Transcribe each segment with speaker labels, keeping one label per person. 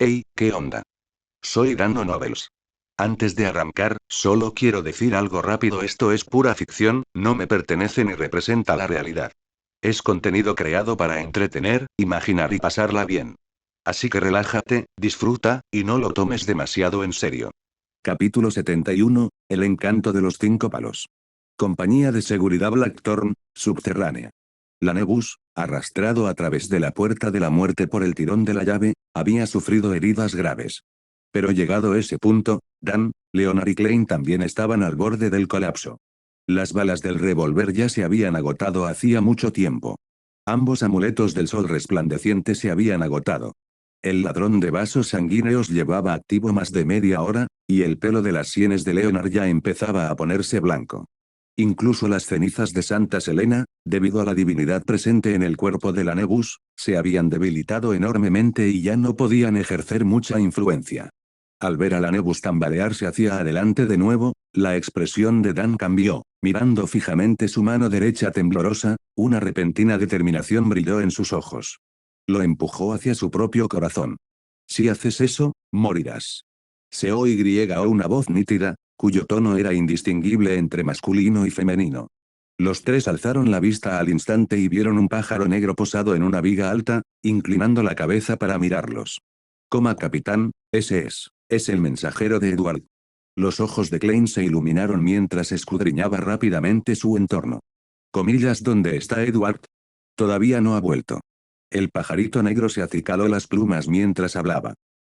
Speaker 1: Hey, ¿qué onda? Soy Dano Novels. Antes de arrancar, solo quiero decir algo rápido: esto es pura ficción, no me pertenece ni representa la realidad. Es contenido creado para entretener, imaginar y pasarla bien. Así que relájate, disfruta, y no lo tomes demasiado en serio.
Speaker 2: Capítulo 71, El encanto de los 5 palos. Compañía de seguridad Blackthorn, subterránea. Lanebus, arrastrado a través de la puerta de la muerte por el tirón de la llave, había sufrido heridas graves. Pero llegado ese punto, Dan, Leonard y Klein también estaban al borde del colapso. Las balas del revólver ya se habían agotado hacía mucho tiempo. Ambos amuletos del sol resplandeciente se habían agotado. El ladrón de vasos sanguíneos llevaba activo más de media hora, y el pelo de las sienes de Leonard ya empezaba a ponerse blanco. Incluso las cenizas de Santa Selena, debido a la divinidad presente en el cuerpo de Lanebus, se habían debilitado enormemente y ya no podían ejercer mucha influencia. Al ver a Lanebus tambalearse hacia adelante de nuevo, la expresión de Dan cambió. Mirando fijamente su mano derecha temblorosa, una repentina determinación brilló en sus ojos. Lo empujó hacia su propio corazón. Si haces eso, morirás. Se oyó una voz nítida, cuyo tono era indistinguible entre masculino y femenino. Los tres alzaron la vista al instante y vieron un pájaro negro posado en una viga alta, inclinando la cabeza para mirarlos. Capitán, ese es el mensajero de Edward. Los ojos de Klein se iluminaron mientras escudriñaba rápidamente su entorno. ¿Dónde está Edward? Todavía no ha vuelto. El pajarito negro se acicaló las plumas mientras hablaba.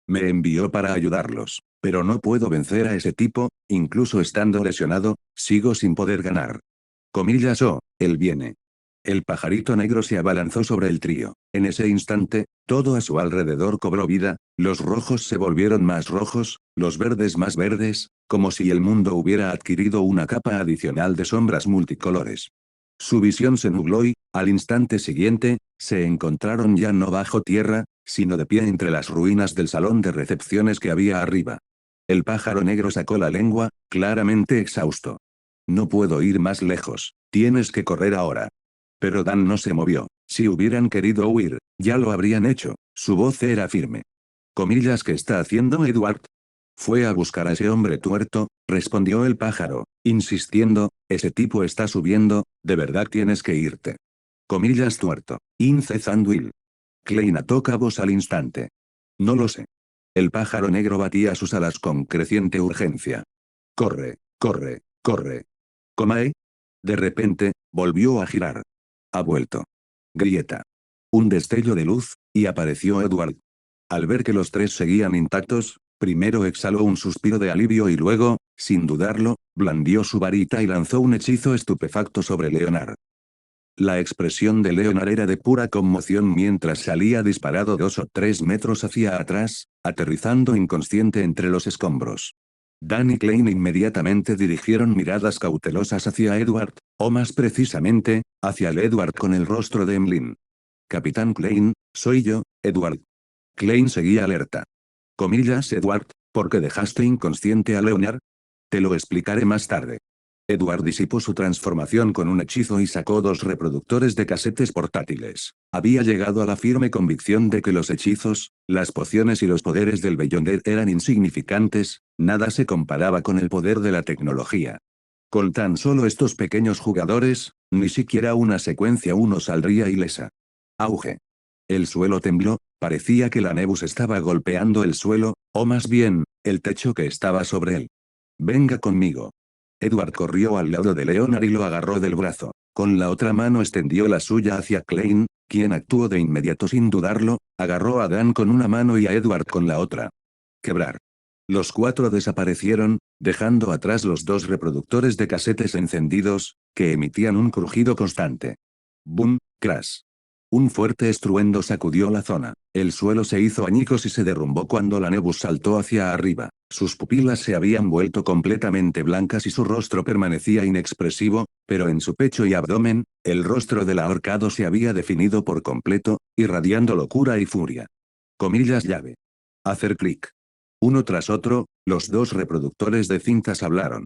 Speaker 2: Me envió para ayudarlos, pero no puedo vencer a ese tipo, incluso estando lesionado, sigo sin poder ganar. Él viene. El pajarito negro se abalanzó sobre el trío. En ese instante, todo a su alrededor cobró vida, los rojos se volvieron más rojos, los verdes más verdes, como si el mundo hubiera adquirido una capa adicional de sombras multicolores. Su visión se nubló y, al instante siguiente, se encontraron ya no bajo tierra, sino de pie entre las ruinas del salón de recepciones que había arriba. El pájaro negro sacó la lengua, claramente exhausto. No puedo ir más lejos, tienes que correr ahora. Pero Dan no se movió. Si hubieran querido huir, ya lo habrían hecho. Su voz era firme. ¿Qué está haciendo Edward? Fue a buscar a ese hombre tuerto, respondió el pájaro, insistiendo, ese tipo está subiendo, de verdad tienes que irte. Tuerto. Will. Klein ató cabos al instante. No lo sé. El pájaro negro batía sus alas con creciente urgencia. Corre, corre, corre. Comae. De repente, volvió a girar. Ha vuelto. Grieta. Un destello de luz, y apareció Edward. Al ver que los tres seguían intactos, primero exhaló un suspiro de alivio y luego, sin dudarlo, blandió su varita y lanzó un hechizo estupefacto sobre Leonard. La expresión de Leonard era de pura conmoción mientras salía disparado 2 o 3 metros hacia atrás, aterrizando inconsciente entre los escombros. Dan y Klein inmediatamente dirigieron miradas cautelosas hacia Edward, o más precisamente, hacia el Edward con el rostro de Emlyn. Capitán Klein, soy yo, Edward. Klein seguía alerta. Edward, ¿por qué dejaste inconsciente a Leonard? Te lo explicaré más tarde. Edward disipó su transformación con un hechizo y sacó 2 reproductores de casetes portátiles. Había llegado a la firme convicción de que los hechizos, las pociones y los poderes del Beyonder eran insignificantes, nada se comparaba con el poder de la tecnología. Con tan solo estos pequeños jugadores, ni siquiera una secuencia uno saldría ilesa. Auge. El suelo tembló, parecía que la Nebus estaba golpeando el suelo, o más bien, el techo que estaba sobre él. Venga conmigo. Edward corrió al lado de Leonard y lo agarró del brazo. Con la otra mano extendió la suya hacia Klein, quien actuó de inmediato sin dudarlo, agarró a Dan con una mano y a Edward con la otra. Quebrar. Los 4 desaparecieron, dejando atrás los 2 reproductores de casetes encendidos, que emitían un crujido constante. Boom, crash. Un fuerte estruendo sacudió la zona. El suelo se hizo añicos y se derrumbó cuando la Nebus saltó hacia arriba. Sus pupilas se habían vuelto completamente blancas y su rostro permanecía inexpresivo, pero en su pecho y abdomen, el rostro del ahorcado se había definido por completo, irradiando locura y furia. Llave. Hacer clic. Uno tras otro, los 2 reproductores de cintas hablaron.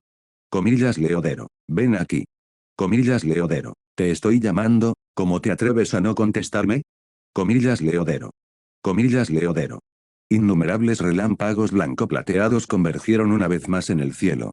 Speaker 2: Leodero, ven aquí. Leodero, te estoy llamando, ¿cómo te atreves a no contestarme? Leodero. Leodero. Innumerables relámpagos blanco-plateados convergieron una vez más en el cielo.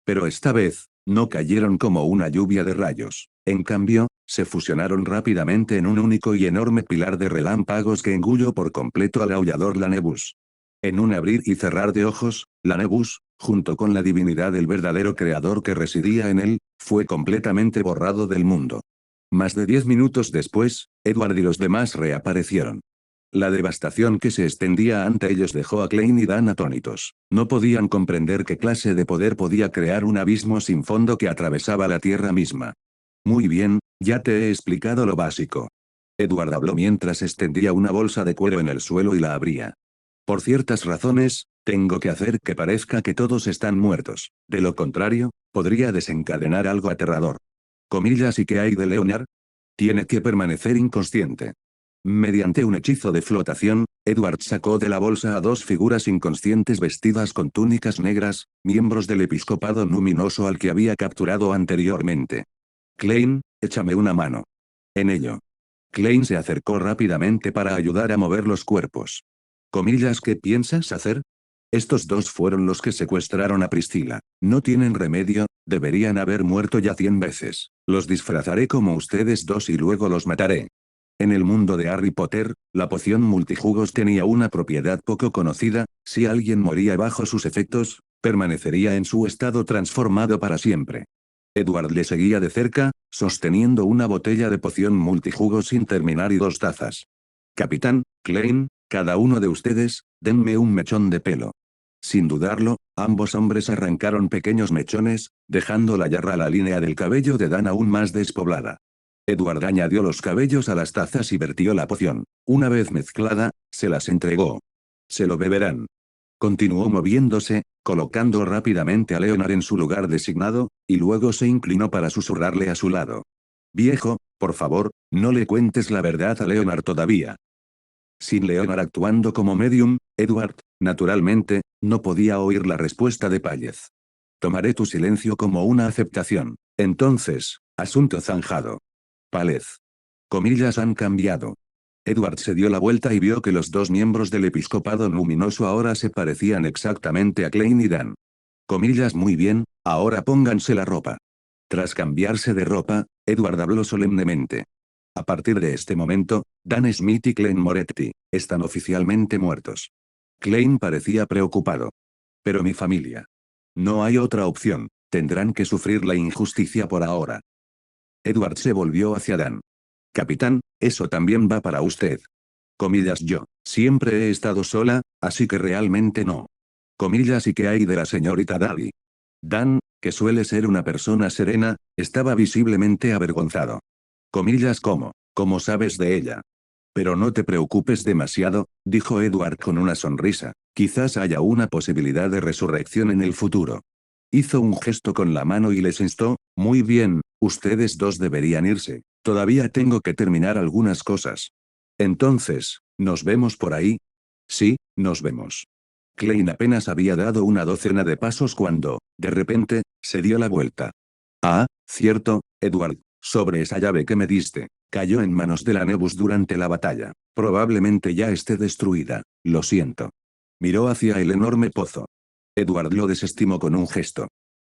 Speaker 2: Pero esta vez, no cayeron como una lluvia de rayos. En cambio, se fusionaron rápidamente en un único y enorme pilar de relámpagos que engulló por completo al aullador Lanebus. En un abrir y cerrar de ojos, Lanebus, junto con la divinidad del verdadero creador que residía en él, fue completamente borrado del mundo. Más de 10 minutos después, Edward y los demás reaparecieron. La devastación que se extendía ante ellos dejó a Klein y Dan atónitos. No podían comprender qué clase de poder podía crear un abismo sin fondo que atravesaba la tierra misma. Muy bien, ya te he explicado lo básico. Edward habló mientras extendía una bolsa de cuero en el suelo y la abría. Por ciertas razones, tengo que hacer que parezca que todos están muertos. De lo contrario, podría desencadenar algo aterrador. Comillas, ¿y qué hay de Leonard? Tiene que permanecer inconsciente. Mediante un hechizo de flotación, Edward sacó de la bolsa a dos figuras inconscientes vestidas con túnicas negras, miembros del episcopado luminoso al que había capturado anteriormente. Klein, échame una mano. En ello. Klein se acercó rápidamente para ayudar a mover los cuerpos. Comillas, ¿qué piensas hacer? Estos dos fueron los que secuestraron a Priscila. No tienen remedio, deberían haber muerto ya 100 veces. Los disfrazaré como ustedes dos y luego los mataré. En el mundo de Harry Potter, la poción multijugos tenía una propiedad poco conocida: si alguien moría bajo sus efectos, permanecería en su estado transformado para siempre. Edward le seguía de cerca, sosteniendo una botella de poción multijugos sin terminar y dos tazas. Capitán, Klein, cada uno de ustedes, denme un mechón de pelo. Sin dudarlo, ambos hombres arrancaron pequeños mechones, dejando la yarra línea del cabello de Dan aún más despoblada. Edward añadió los cabellos a las tazas y vertió la poción. Una vez mezclada, se las entregó. Se lo beberán. Continuó moviéndose, colocando rápidamente a Leonard en su lugar designado, y luego se inclinó para susurrarle a su lado. Viejo, por favor, no le cuentes la verdad a Leonard todavía. Sin Leonard actuando como medium, Edward, naturalmente, no podía oír la respuesta de Pállez. Tomaré tu silencio como una aceptación. Entonces, asunto zanjado. Pález. Comillas han cambiado. Edward se dio la vuelta y vio que los dos miembros del episcopado luminoso ahora se parecían exactamente a Klein y Dan. Comillas, muy bien, ahora pónganse la ropa. Tras cambiarse de ropa, Edward habló solemnemente. A partir de este momento, Dan Smith y Klein Moretti están oficialmente muertos. Klein parecía preocupado. Pero mi familia. No hay otra opción, tendrán que sufrir la injusticia por ahora. Edward se volvió hacia Dan. Capitán, eso también va para usted. Comillas, yo siempre he estado sola, así que realmente no. Comillas, ¿y qué hay de la señorita Daly? Dan, que suele ser una persona serena, estaba visiblemente avergonzado. Comillas, ¿cómo sabes de ella? Pero no te preocupes demasiado, dijo Edward con una sonrisa, quizás haya una posibilidad de resurrección en el futuro. Hizo un gesto con la mano y les instó, muy bien, ustedes dos deberían irse, todavía tengo que terminar algunas cosas. Entonces, ¿nos vemos por ahí? Sí, nos vemos. Klein apenas había dado una docena de pasos cuando, de repente, se dio la vuelta. Ah, cierto, Edward, sobre esa llave que me diste, cayó en manos de Lanebus durante la batalla. Probablemente ya esté destruida, lo siento. Miró hacia el enorme pozo. Edward lo desestimó con un gesto.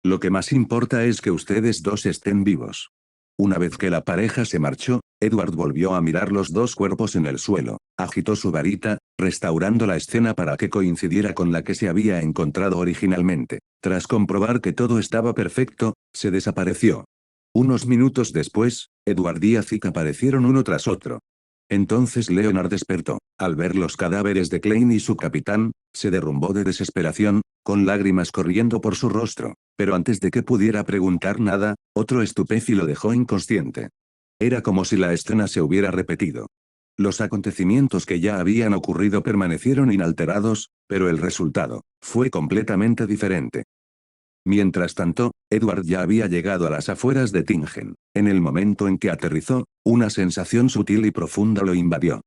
Speaker 2: Lo que más importa es que ustedes dos estén vivos. Una vez que la pareja se marchó, Edward volvió a mirar los dos cuerpos en el suelo, agitó su varita, restaurando la escena para que coincidiera con la que se había encontrado originalmente. Tras comprobar que todo estaba perfecto, se desapareció. Unos minutos después, Edward y Azik aparecieron uno tras otro. Entonces Leonard despertó. Al ver los cadáveres de Klein y su capitán, se derrumbó de desesperación, con lágrimas corriendo por su rostro, pero antes de que pudiera preguntar nada, otro estupefacto lo dejó inconsciente. Era como si la escena se hubiera repetido. Los acontecimientos que ya habían ocurrido permanecieron inalterados, pero el resultado fue completamente diferente. Mientras tanto, Edward ya había llegado a las afueras de Tingen. En el momento en que aterrizó, una sensación sutil y profunda lo invadió.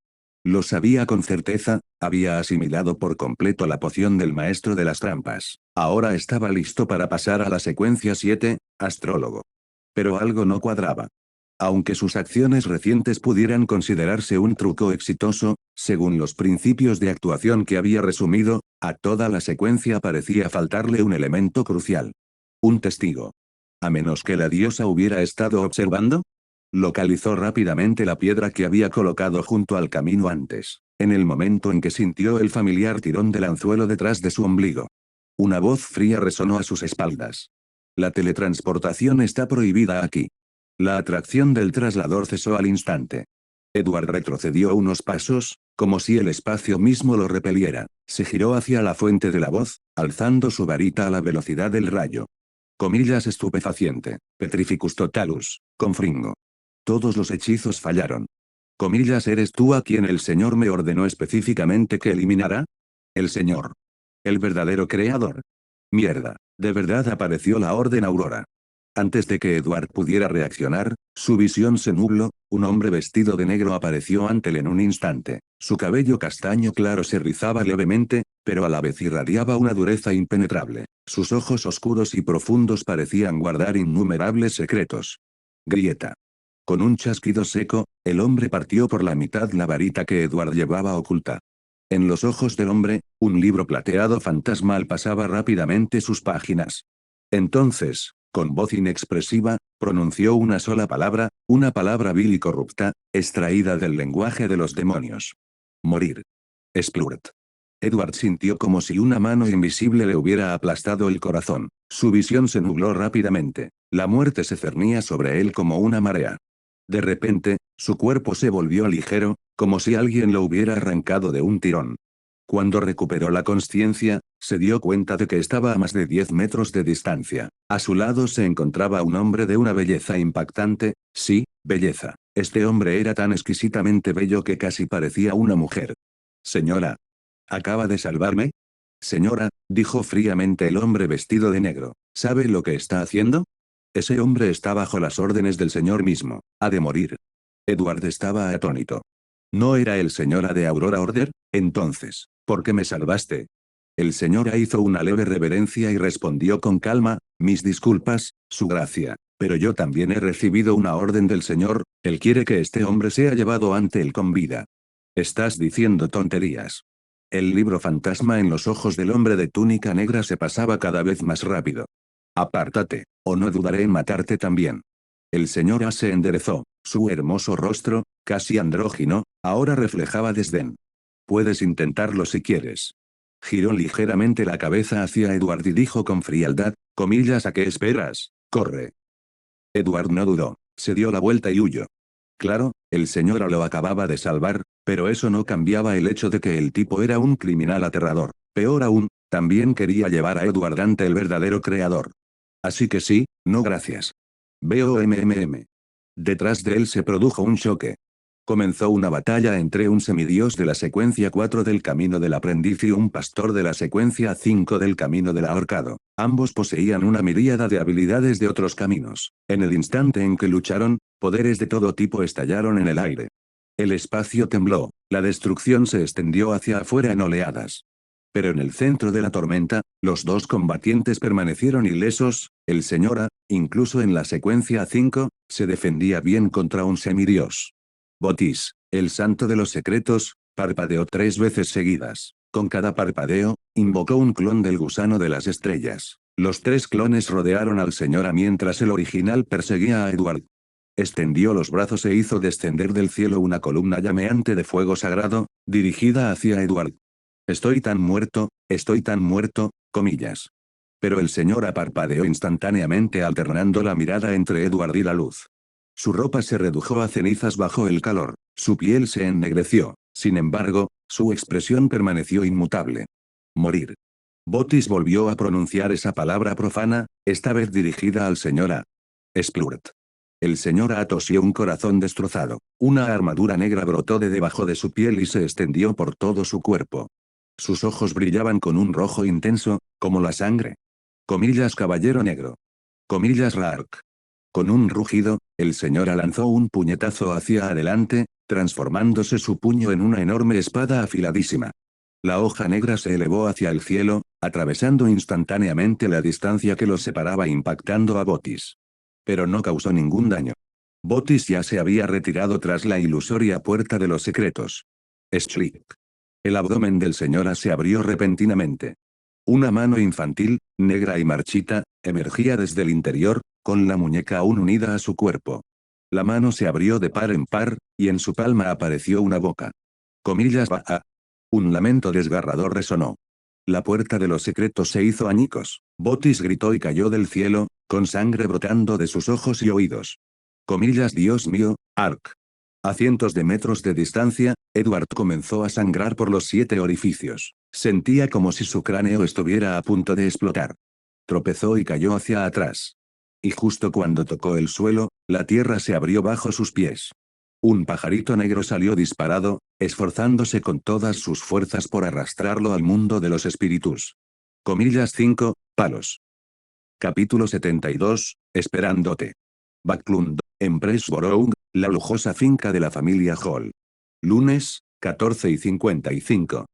Speaker 2: Lo sabía con certeza, había asimilado por completo la poción del maestro de las trampas. Ahora estaba listo para pasar a la secuencia 7, astrólogo. Pero algo no cuadraba. Aunque sus acciones recientes pudieran considerarse un truco exitoso, según los principios de actuación que había resumido, a toda la secuencia parecía faltarle un elemento crucial. Un testigo. A menos que la diosa hubiera estado observando. Localizó rápidamente la piedra que había colocado junto al camino antes, en el momento en que sintió el familiar tirón del anzuelo detrás de su ombligo. Una voz fría resonó a sus espaldas. La teletransportación está prohibida aquí. La atracción del traslador cesó al instante. Edward retrocedió unos pasos, como si el espacio mismo lo repeliera. Se giró hacia la fuente de la voz, alzando su varita a la velocidad del rayo. Comillas estupefaciente. Petrificus totalus. Confringo. Todos los hechizos fallaron. Comillas, ¿eres tú a quien el Señor me ordenó específicamente que eliminara? El Señor. El verdadero creador. Mierda. De verdad apareció la Orden Aurora. Antes de que Edward pudiera reaccionar, su visión se nubló, un hombre vestido de negro apareció ante él en un instante. Su cabello castaño claro se rizaba levemente, pero a la vez irradiaba una dureza impenetrable. Sus ojos oscuros y profundos parecían guardar innumerables secretos. Grieta. Con un chasquido seco, el hombre partió por la mitad la varita que Edward llevaba oculta. En los ojos del hombre, un libro plateado fantasmal pasaba rápidamente sus páginas. Entonces, con voz inexpresiva, pronunció una palabra vil y corrupta, extraída del lenguaje de los demonios. Morir. Splurt. Edward sintió como si una mano invisible le hubiera aplastado el corazón. Su visión se nubló rápidamente. La muerte se cernía sobre él como una marea. De repente, su cuerpo se volvió ligero, como si alguien lo hubiera arrancado de un tirón. Cuando recuperó la consciencia, se dio cuenta de que estaba a más de 10 metros de distancia. A su lado se encontraba un hombre de una belleza impactante, sí, belleza. Este hombre era tan exquisitamente bello que casi parecía una mujer. Señora. ¿Acaba de salvarme? Señora, dijo fríamente el hombre vestido de negro. ¿Sabe lo que está haciendo? Ese hombre está bajo las órdenes del señor mismo. Ha de morir. Edward estaba atónito. ¿No era el señora de Aurora Order? Entonces, ¿por qué me salvaste? El señora hizo una leve reverencia y respondió con calma, mis disculpas, su gracia. Pero yo también he recibido una orden del señor, él quiere que este hombre sea llevado ante él con vida. Estás diciendo tonterías. El libro fantasma en los ojos del hombre de túnica negra se pasaba cada vez más rápido. Apártate, o no dudaré en matarte también. El señor A se enderezó, su hermoso rostro, casi andrógino, ahora reflejaba desdén. Puedes intentarlo si quieres. Giró ligeramente la cabeza hacia Edward y dijo con frialdad, comillas, ¿a qué esperas? Corre. Edward no dudó, se dio la vuelta y huyó. Claro, el señor A lo acababa de salvar, pero eso no cambiaba el hecho de que el tipo era un criminal aterrador. Peor aún, también quería llevar a Edward ante el verdadero creador. Así que sí, no gracias. BOMMM. Detrás de él se produjo un choque. Comenzó una batalla entre un semidios de la secuencia 4 del camino del aprendiz y un pastor de la secuencia 5 del camino del ahorcado. Ambos poseían una miríada de habilidades de otros caminos. En el instante en que lucharon, poderes de todo tipo estallaron en el aire. El espacio tembló, la destrucción se extendió hacia afuera en oleadas. Pero en el centro de la tormenta, los dos combatientes permanecieron ilesos, el señor A, incluso en la secuencia 5, se defendía bien contra un semidios. Botis, el santo de los secretos, parpadeó 3 veces seguidas. Con cada parpadeo, invocó un clon del gusano de las estrellas. Los 3 clones rodearon al señor A mientras el original perseguía a Edward. Extendió los brazos e hizo descender del cielo una columna llameante de fuego sagrado, dirigida hacia Edward. Estoy tan muerto, comillas. Pero el señor A parpadeó instantáneamente alternando la mirada entre Edward y la luz. Su ropa se redujo a cenizas bajo el calor, su piel se ennegreció, sin embargo, su expresión permaneció inmutable. Morir. Botis volvió a pronunciar esa palabra profana, esta vez dirigida al señor A. Splurt. El señor A tosió un corazón destrozado. Una armadura negra brotó de debajo de su piel y se extendió por todo su cuerpo. Sus ojos brillaban con un rojo intenso, como la sangre. Comillas, caballero negro. Comillas, Raark. Con un rugido, el señor A lanzó un puñetazo hacia adelante, transformándose su puño en una enorme espada afiladísima. La hoja negra se elevó hacia el cielo, atravesando instantáneamente la distancia que los separaba impactando a Botis. Pero no causó ningún daño. Botis ya se había retirado tras la ilusoria puerta de los secretos. Schlick. El abdomen del señor se abrió repentinamente. Una mano infantil, negra y marchita, emergía desde el interior, con la muñeca aún unida a su cuerpo. La mano se abrió de par en par, y en su palma apareció una boca. Comillas va a. Un lamento desgarrador resonó. La puerta de los secretos se hizo añicos. Botis gritó y cayó del cielo, con sangre brotando de sus ojos y oídos. Comillas Dios mío, Ark. A cientos de metros de distancia, Edward comenzó a sangrar por los 7 orificios. Sentía como si su cráneo estuviera a punto de explotar. Tropezó y cayó hacia atrás. Y justo cuando tocó el suelo, la tierra se abrió bajo sus pies. Un pajarito negro salió disparado, esforzándose con todas sus fuerzas por arrastrarlo al mundo de los espíritus. Comillas 5, palos. Capítulo 72, Esperándote. Backlund, en Pressborough, la lujosa finca de la familia Hall. Lunes, 14:55.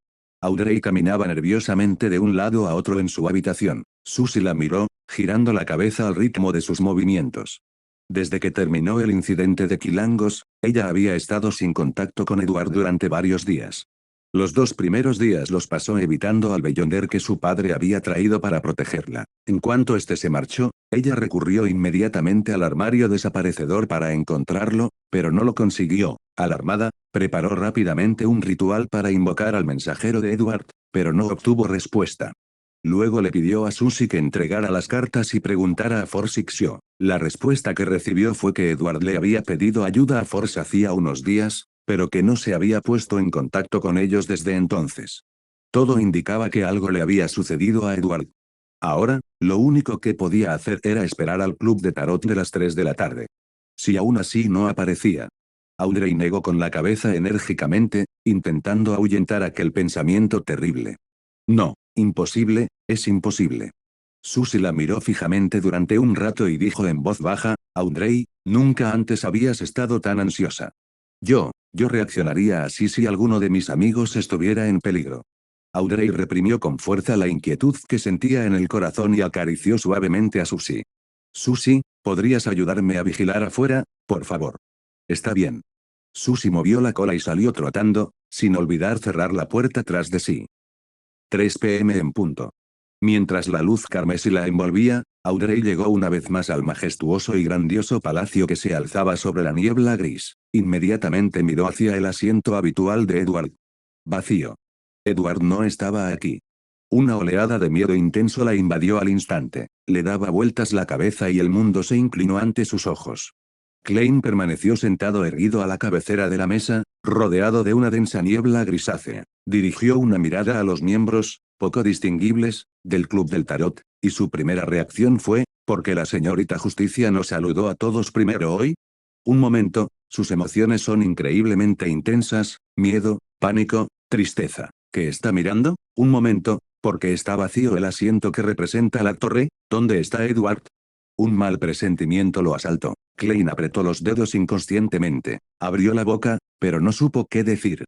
Speaker 2: Audrey caminaba nerviosamente de un lado a otro en su habitación. Susie la miró, girando la cabeza al ritmo de sus movimientos. Desde que terminó el incidente de Quilangos, ella había estado sin contacto con Edward durante varios días. Los 2 primeros días los pasó evitando al Beyonder que su padre había traído para protegerla. En cuanto este se marchó, ella recurrió inmediatamente al armario desaparecedor para encontrarlo, pero no lo consiguió. Alarmada, preparó rápidamente un ritual para invocar al mensajero de Edward, pero no obtuvo respuesta. Luego le pidió a Susie que entregara las cartas y preguntara a Forsixio. La respuesta que recibió fue que Edward le había pedido ayuda a Force hacía unos días, pero que no se había puesto en contacto con ellos desde entonces. Todo indicaba que algo le había sucedido a Edward. Ahora, lo único que podía hacer era esperar al club de tarot de las 3 de la tarde. Si aún así no aparecía. Audrey negó con la cabeza enérgicamente, intentando ahuyentar aquel pensamiento terrible. No, imposible, es imposible. Susie la miró fijamente durante un rato y dijo en voz baja, Audrey, nunca antes habías estado tan ansiosa. Yo reaccionaría así si alguno de mis amigos estuviera en peligro. Audrey reprimió con fuerza la inquietud que sentía en el corazón y acarició suavemente a Susie. Susie, ¿podrías ayudarme a vigilar afuera, por favor? Está bien. Susie movió la cola y salió trotando, sin olvidar cerrar la puerta tras de sí. 3 p.m. en punto. Mientras la luz carmesí la envolvía, Audrey llegó una vez más al majestuoso y grandioso palacio que se alzaba sobre la niebla gris. Inmediatamente miró hacia el asiento habitual de Edward. Vacío. Edward no estaba aquí. Una oleada de miedo intenso la invadió al instante. Le daba vueltas la cabeza y el mundo se inclinó ante sus ojos. Klein permaneció sentado erguido a la cabecera de la mesa, rodeado de una densa niebla grisácea. Dirigió una mirada a los miembros, poco distinguibles, del Club del Tarot, y su primera reacción fue, ¿por qué la señorita Justicia nos saludó a todos primero hoy? Un momento, sus emociones son increíblemente intensas, miedo, pánico, tristeza. ¿Qué está mirando? Un momento, porque está vacío el asiento que representa la torre, ¿dónde está Edward? Un mal presentimiento lo asaltó. Klein apretó los dedos inconscientemente, abrió la boca, pero no supo qué decir.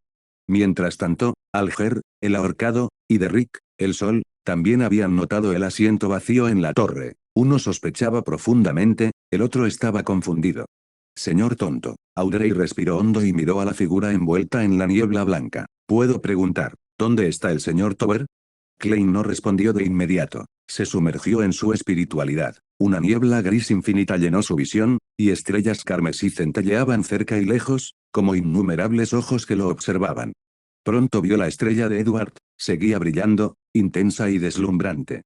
Speaker 2: Mientras tanto, Alger, el ahorcado, y Derrick, el sol, también habían notado el asiento vacío en la torre. Uno sospechaba profundamente, el otro estaba confundido. Señor tonto. Audrey respiró hondo y miró a la figura envuelta en la niebla blanca. ¿Puedo preguntar, dónde está el señor Tower? Klein no respondió de inmediato. Se sumergió en su espiritualidad. Una niebla gris infinita llenó su visión, y estrellas carmesí centelleaban cerca y lejos, como innumerables ojos que lo observaban. Pronto vio la estrella de Edward, seguía brillando, intensa y deslumbrante.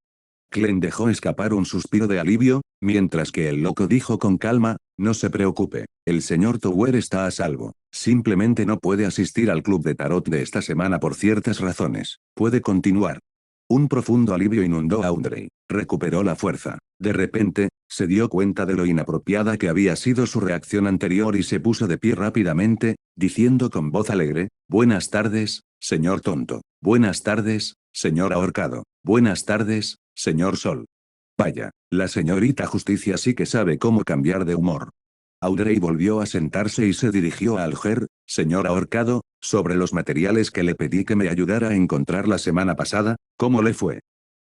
Speaker 2: Klein dejó escapar un suspiro de alivio, mientras que el loco dijo con calma, no se preocupe, el señor Tower está a salvo. Simplemente no puede asistir al club de tarot de esta semana por ciertas razones. Puede continuar. Un profundo alivio inundó a Audrey. Recuperó la fuerza. De repente, se dio cuenta de lo inapropiada que había sido su reacción anterior y se puso de pie rápidamente, diciendo con voz alegre, buenas tardes, señor tonto. Buenas tardes, señor ahorcado. Buenas tardes, señor Sol. Vaya, la señorita Justicia sí que sabe cómo cambiar de humor. Audrey volvió a sentarse y se dirigió a Alger, señor ahorcado, sobre los materiales que le pedí que me ayudara a encontrar la semana pasada, ¿cómo le fue?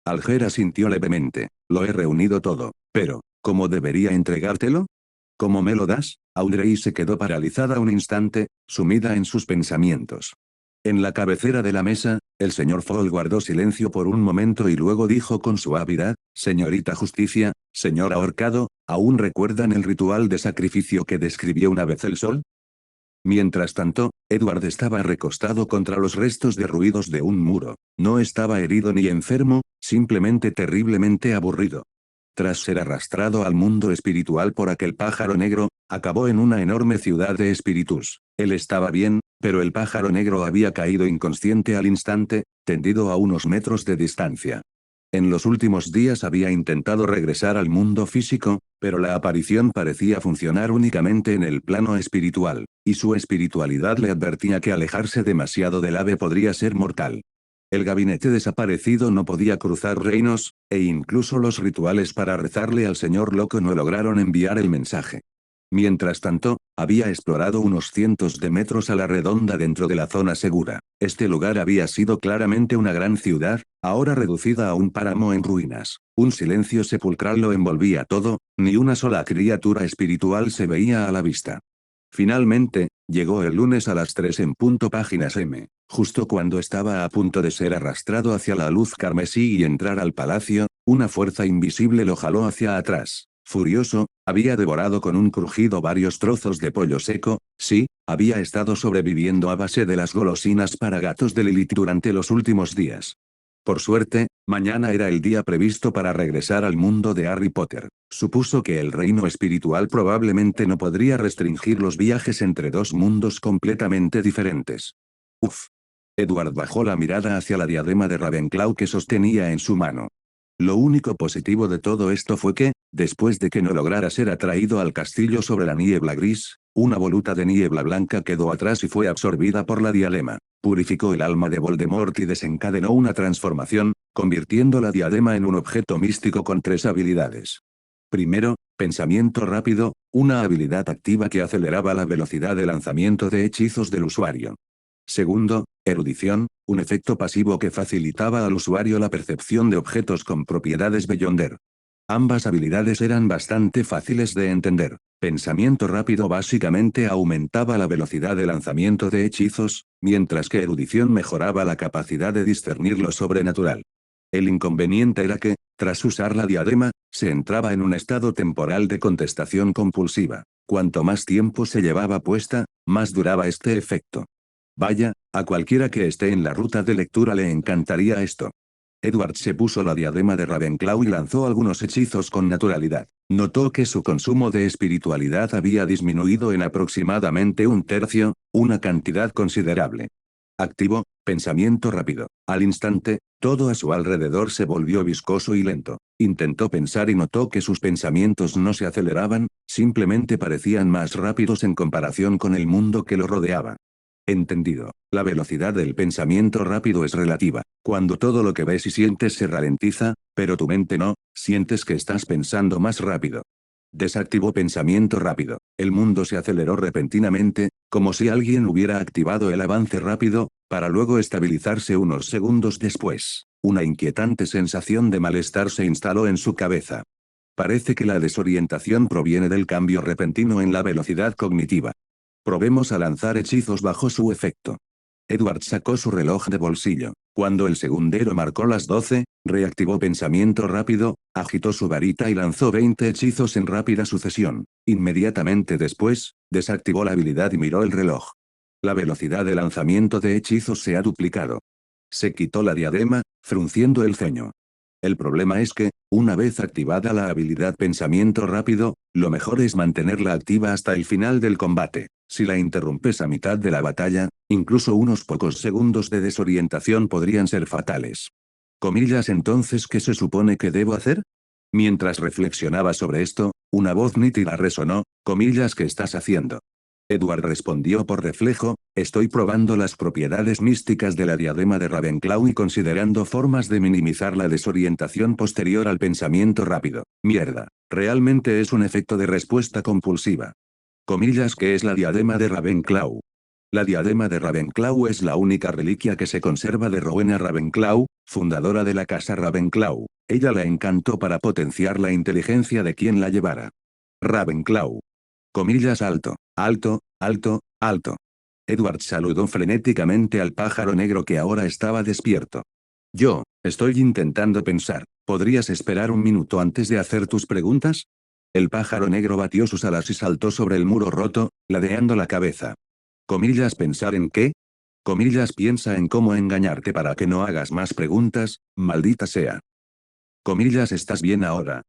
Speaker 2: Alger asintió levemente, lo he reunido todo, pero, ¿cómo debería entregártelo? ¿Cómo me lo das? Audrey se quedó paralizada un instante, sumida en sus pensamientos. En la cabecera de la mesa, el señor Fogg guardó silencio por un momento y luego dijo con suavidad: «Señorita Justicia, señor ahorcado, ¿aún recuerdan el ritual de sacrificio que describió una vez el sol?». Mientras tanto, Edward estaba recostado contra los restos derruidos de un muro. No estaba herido ni enfermo, simplemente terriblemente aburrido. Tras ser arrastrado al mundo espiritual por aquel pájaro negro, acabó en una enorme ciudad de espíritus. Él estaba bien, pero el pájaro negro había caído inconsciente al instante, tendido a unos metros de distancia. En los últimos días había intentado regresar al mundo físico, pero la aparición parecía funcionar únicamente en el plano espiritual, y su espiritualidad le advertía que alejarse demasiado del ave podría ser mortal. El gabinete desaparecido no podía cruzar reinos, e incluso los rituales para rezarle al señor loco no lograron enviar el mensaje. Mientras tanto, había explorado unos cientos de metros a la redonda dentro de la zona segura. Este lugar había sido claramente una gran ciudad, ahora reducida a un páramo en ruinas. Un silencio sepulcral lo envolvía todo, ni una sola criatura espiritual se veía a la vista. Finalmente, llegó el lunes a las 3 en punto páginas M, justo cuando estaba a punto de ser arrastrado hacia la luz carmesí y entrar al palacio, una fuerza invisible lo jaló hacia atrás. Furioso, había devorado con un crujido varios trozos de pollo seco, sí, había estado sobreviviendo a base de las golosinas para gatos de Lilith durante los últimos días. Por suerte, mañana era el día previsto para regresar al mundo de Harry Potter. Supuso que el reino espiritual probablemente no podría restringir los viajes entre dos mundos completamente diferentes. Uf. Edward bajó la mirada hacia la diadema de Ravenclaw que sostenía en su mano. Lo único positivo de todo esto fue que, después de que no lograra ser atraído al castillo sobre la niebla gris, una voluta de niebla blanca quedó atrás y fue absorbida por la diadema. Purificó el alma de Voldemort y desencadenó una transformación, convirtiendo la diadema en un objeto místico con 3 habilidades. Primero, pensamiento rápido, una habilidad activa que aceleraba la velocidad de lanzamiento de hechizos del usuario. Segundo, erudición, un efecto pasivo que facilitaba al usuario la percepción de objetos con propiedades Beyonder. Ambas habilidades eran bastante fáciles de entender. Pensamiento rápido básicamente aumentaba la velocidad de lanzamiento de hechizos, mientras que erudición mejoraba la capacidad de discernir lo sobrenatural. El inconveniente era que, tras usar la diadema, se entraba en un estado temporal de contestación compulsiva. Cuanto más tiempo se llevaba puesta, más duraba este efecto. Vaya, a cualquiera que esté en la ruta de lectura le encantaría esto. Edward se puso la diadema de Ravenclaw y lanzó algunos hechizos con naturalidad. Notó que su consumo de espiritualidad había disminuido en aproximadamente un tercio, una cantidad considerable. Activó, pensamiento rápido. Al instante, todo a su alrededor se volvió viscoso y lento. Intentó pensar y notó que sus pensamientos no se aceleraban, simplemente parecían más rápidos en comparación con el mundo que lo rodeaba. Entendido. La velocidad del pensamiento rápido es relativa. Cuando todo lo que ves y sientes se ralentiza, pero tu mente no, sientes que estás pensando más rápido. Desactivó pensamiento rápido. El mundo se aceleró repentinamente, como si alguien hubiera activado el avance rápido, para luego estabilizarse unos segundos después. Una inquietante sensación de malestar se instaló en su cabeza. Parece que la desorientación proviene del cambio repentino en la velocidad cognitiva. Probemos a lanzar hechizos bajo su efecto. Edward sacó su reloj de bolsillo. Cuando el segundero marcó las 12, reactivó pensamiento rápido, agitó su varita y lanzó 20 hechizos en rápida sucesión. Inmediatamente después, desactivó la habilidad y miró el reloj. La velocidad de lanzamiento de hechizos se ha duplicado. Se quitó la diadema, frunciendo el ceño. El problema es que, una vez activada la habilidad pensamiento rápido, lo mejor es mantenerla activa hasta el final del combate. Si la interrumpes a mitad de la batalla, incluso unos pocos segundos de desorientación podrían ser fatales. Comillas, entonces, ¿qué se supone que debo hacer? Mientras reflexionaba sobre esto, una voz nítida resonó: comillas, ¿qué estás haciendo? Edward respondió por reflejo: estoy probando las propiedades místicas de la diadema de Ravenclaw y considerando formas de minimizar la desorientación posterior al pensamiento rápido. Mierda, realmente es un efecto de respuesta compulsiva. Comillas, ¿qué es la diadema de Ravenclaw? La diadema de Ravenclaw es la única reliquia que se conserva de Rowena Ravenclaw, fundadora de la casa Ravenclaw. Ella la encantó para potenciar la inteligencia de quien la llevara. Ravenclaw. Comillas alto, alto, alto, alto. Edward saludó frenéticamente al pájaro negro que ahora estaba despierto. Yo, estoy intentando pensar, ¿podrías esperar un minuto antes de hacer tus preguntas? El pájaro negro batió sus alas y saltó sobre el muro roto, ladeando la cabeza. Comillas ¿pensar en qué? Comillas piensa en cómo engañarte para que no hagas más preguntas, maldita sea. Comillas ¿estás bien ahora?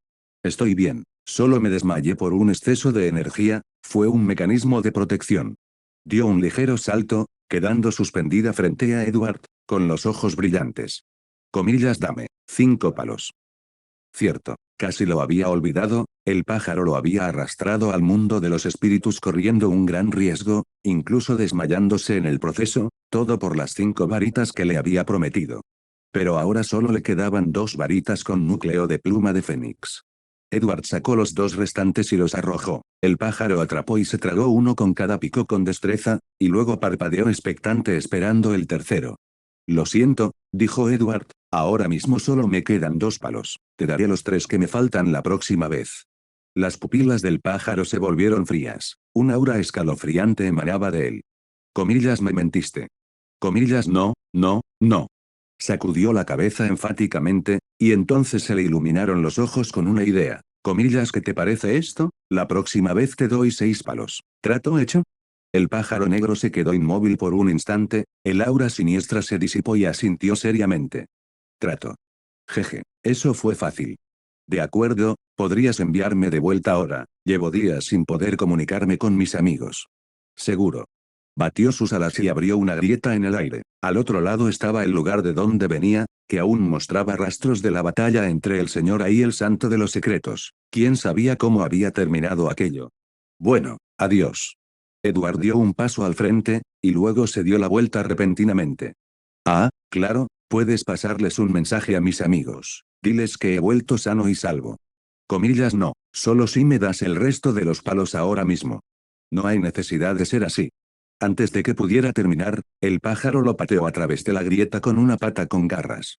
Speaker 2: Estoy bien, solo me desmayé por un exceso de energía, fue un mecanismo de protección. Dio un ligero salto, quedando suspendida frente a Edward, con los ojos brillantes. Comillas dame, 5 palos. Cierto, casi lo había olvidado, el pájaro lo había arrastrado al mundo de los espíritus corriendo un gran riesgo, incluso desmayándose en el proceso, todo por las 5 varitas que le había prometido. Pero ahora solo le quedaban 2 varitas con núcleo de pluma de fénix. Edward sacó los 2 restantes y los arrojó. El pájaro atrapó y se tragó uno con cada pico con destreza, y luego parpadeó expectante esperando el tercero. Lo siento, dijo Edward, ahora mismo solo me quedan 2 palos, te daré los 3 que me faltan la próxima vez. Las pupilas del pájaro se volvieron frías, un aura escalofriante emanaba de él. Comillas me mentiste. Comillas no, no, no. Sacudió la cabeza enfáticamente, y entonces se le iluminaron los ojos con una idea. Comillas ¿qué te parece esto? La próxima vez te doy 6 palos. ¿Trato hecho? El pájaro negro se quedó inmóvil por un instante, el aura siniestra se disipó y asintió seriamente. Trato. Jeje, eso fue fácil. De acuerdo, podrías enviarme de vuelta ahora, llevo días sin poder comunicarme con mis amigos. Seguro. Batió sus alas y abrió una grieta en el aire. Al otro lado estaba el lugar de donde venía, que aún mostraba rastros de la batalla entre el señor y el santo de los secretos. ¿Quién sabía cómo había terminado aquello? Bueno, adiós. Edward dio un paso al frente, y luego se dio la vuelta repentinamente. Ah, claro, puedes pasarles un mensaje a mis amigos. Diles que he vuelto sano y salvo. Comillas no, solo si me das el resto de los palos ahora mismo. No hay necesidad de ser así. Antes de que pudiera terminar, el pájaro lo pateó a través de la grieta con una pata con garras.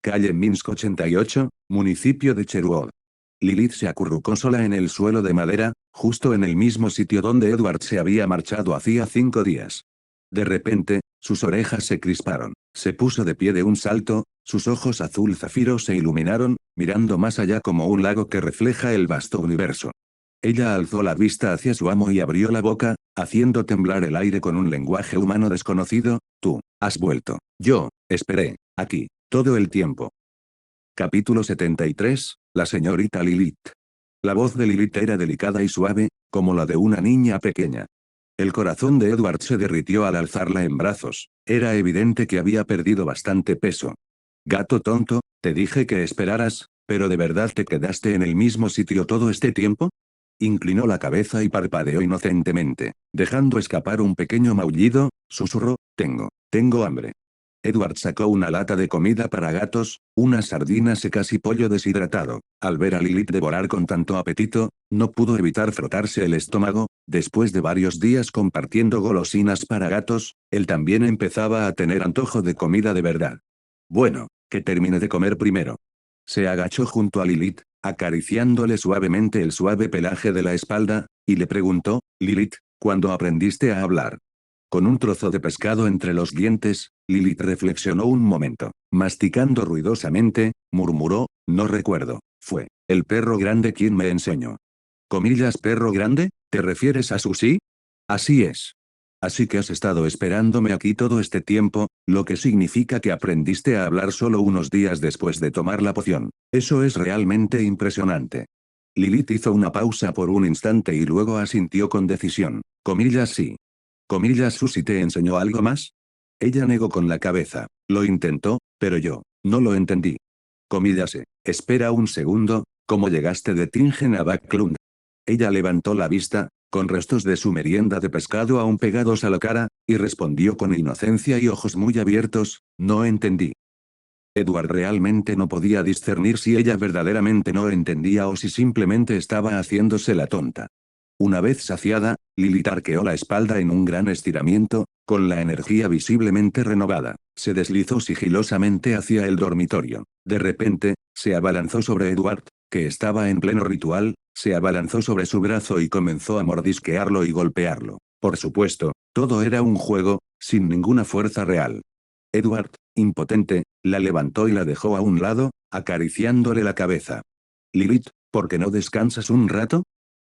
Speaker 2: Calle Minsk 88, municipio de Cherwod. Lilith se acurrucó sola en el suelo de madera, justo en el mismo sitio donde Edward se había marchado hacía 5 días. De repente, sus orejas se crisparon, se puso de pie de un salto, sus ojos azul zafiro se iluminaron, mirando más allá como un lago que refleja el vasto universo. Ella alzó la vista hacia su amo y abrió la boca, haciendo temblar el aire con un lenguaje humano desconocido. Tú, has vuelto. Yo, esperé, aquí, todo el tiempo. Capítulo 73, la señorita Lilith. La voz de Lilith era delicada y suave, como la de una niña pequeña. El corazón de Edward se derritió al alzarla en brazos, era evidente que había perdido bastante peso. Gato tonto, te dije que esperaras, pero ¿de verdad te quedaste en el mismo sitio todo este tiempo? Inclinó la cabeza y parpadeó inocentemente, dejando escapar un pequeño maullido, susurró, tengo hambre. Edward sacó una lata de comida para gatos, unas sardinas secas y pollo deshidratado. Al ver a Lilith devorar con tanto apetito, no pudo evitar frotarse el estómago. Después de varios días compartiendo golosinas para gatos, él también empezaba a tener antojo de comida de verdad. Bueno, que termine de comer primero. Se agachó junto a Lilith, acariciándole suavemente el suave pelaje de la espalda, y le preguntó, Lilith, ¿cuándo aprendiste a hablar? Con un trozo de pescado entre los dientes, Lilith reflexionó un momento. Masticando ruidosamente, murmuró, no recuerdo, fue el perro grande quien me enseñó. Comillas perro grande, ¿te refieres a Susie? Así es. Así que has estado esperándome aquí todo este tiempo, lo que significa que aprendiste a hablar solo unos días después de tomar la poción. Eso es realmente impresionante. Lilith hizo una pausa por un instante y luego asintió con decisión. Comillas sí. Comillas Susie te enseñó algo más. Ella negó con la cabeza. Lo intentó, pero yo, no lo entendí. Comillas espera un segundo, ¿cómo llegaste de Tingen a Backlund? Ella levantó la vista, con restos de su merienda de pescado aún pegados a la cara, y respondió con inocencia y ojos muy abiertos, no entendí. Edward realmente no podía discernir si ella verdaderamente no entendía o si simplemente estaba haciéndose la tonta. Una vez saciada, Lilith arqueó la espalda en un gran estiramiento, con la energía visiblemente renovada. Se deslizó sigilosamente hacia el dormitorio. De repente, se abalanzó sobre Edward, que estaba en pleno ritual, se abalanzó sobre su brazo y comenzó a mordisquearlo y golpearlo. Por supuesto, todo era un juego, sin ninguna fuerza real. Edward, impotente, la levantó y la dejó a un lado, acariciándole la cabeza. Lilith, ¿por qué no descansas un rato?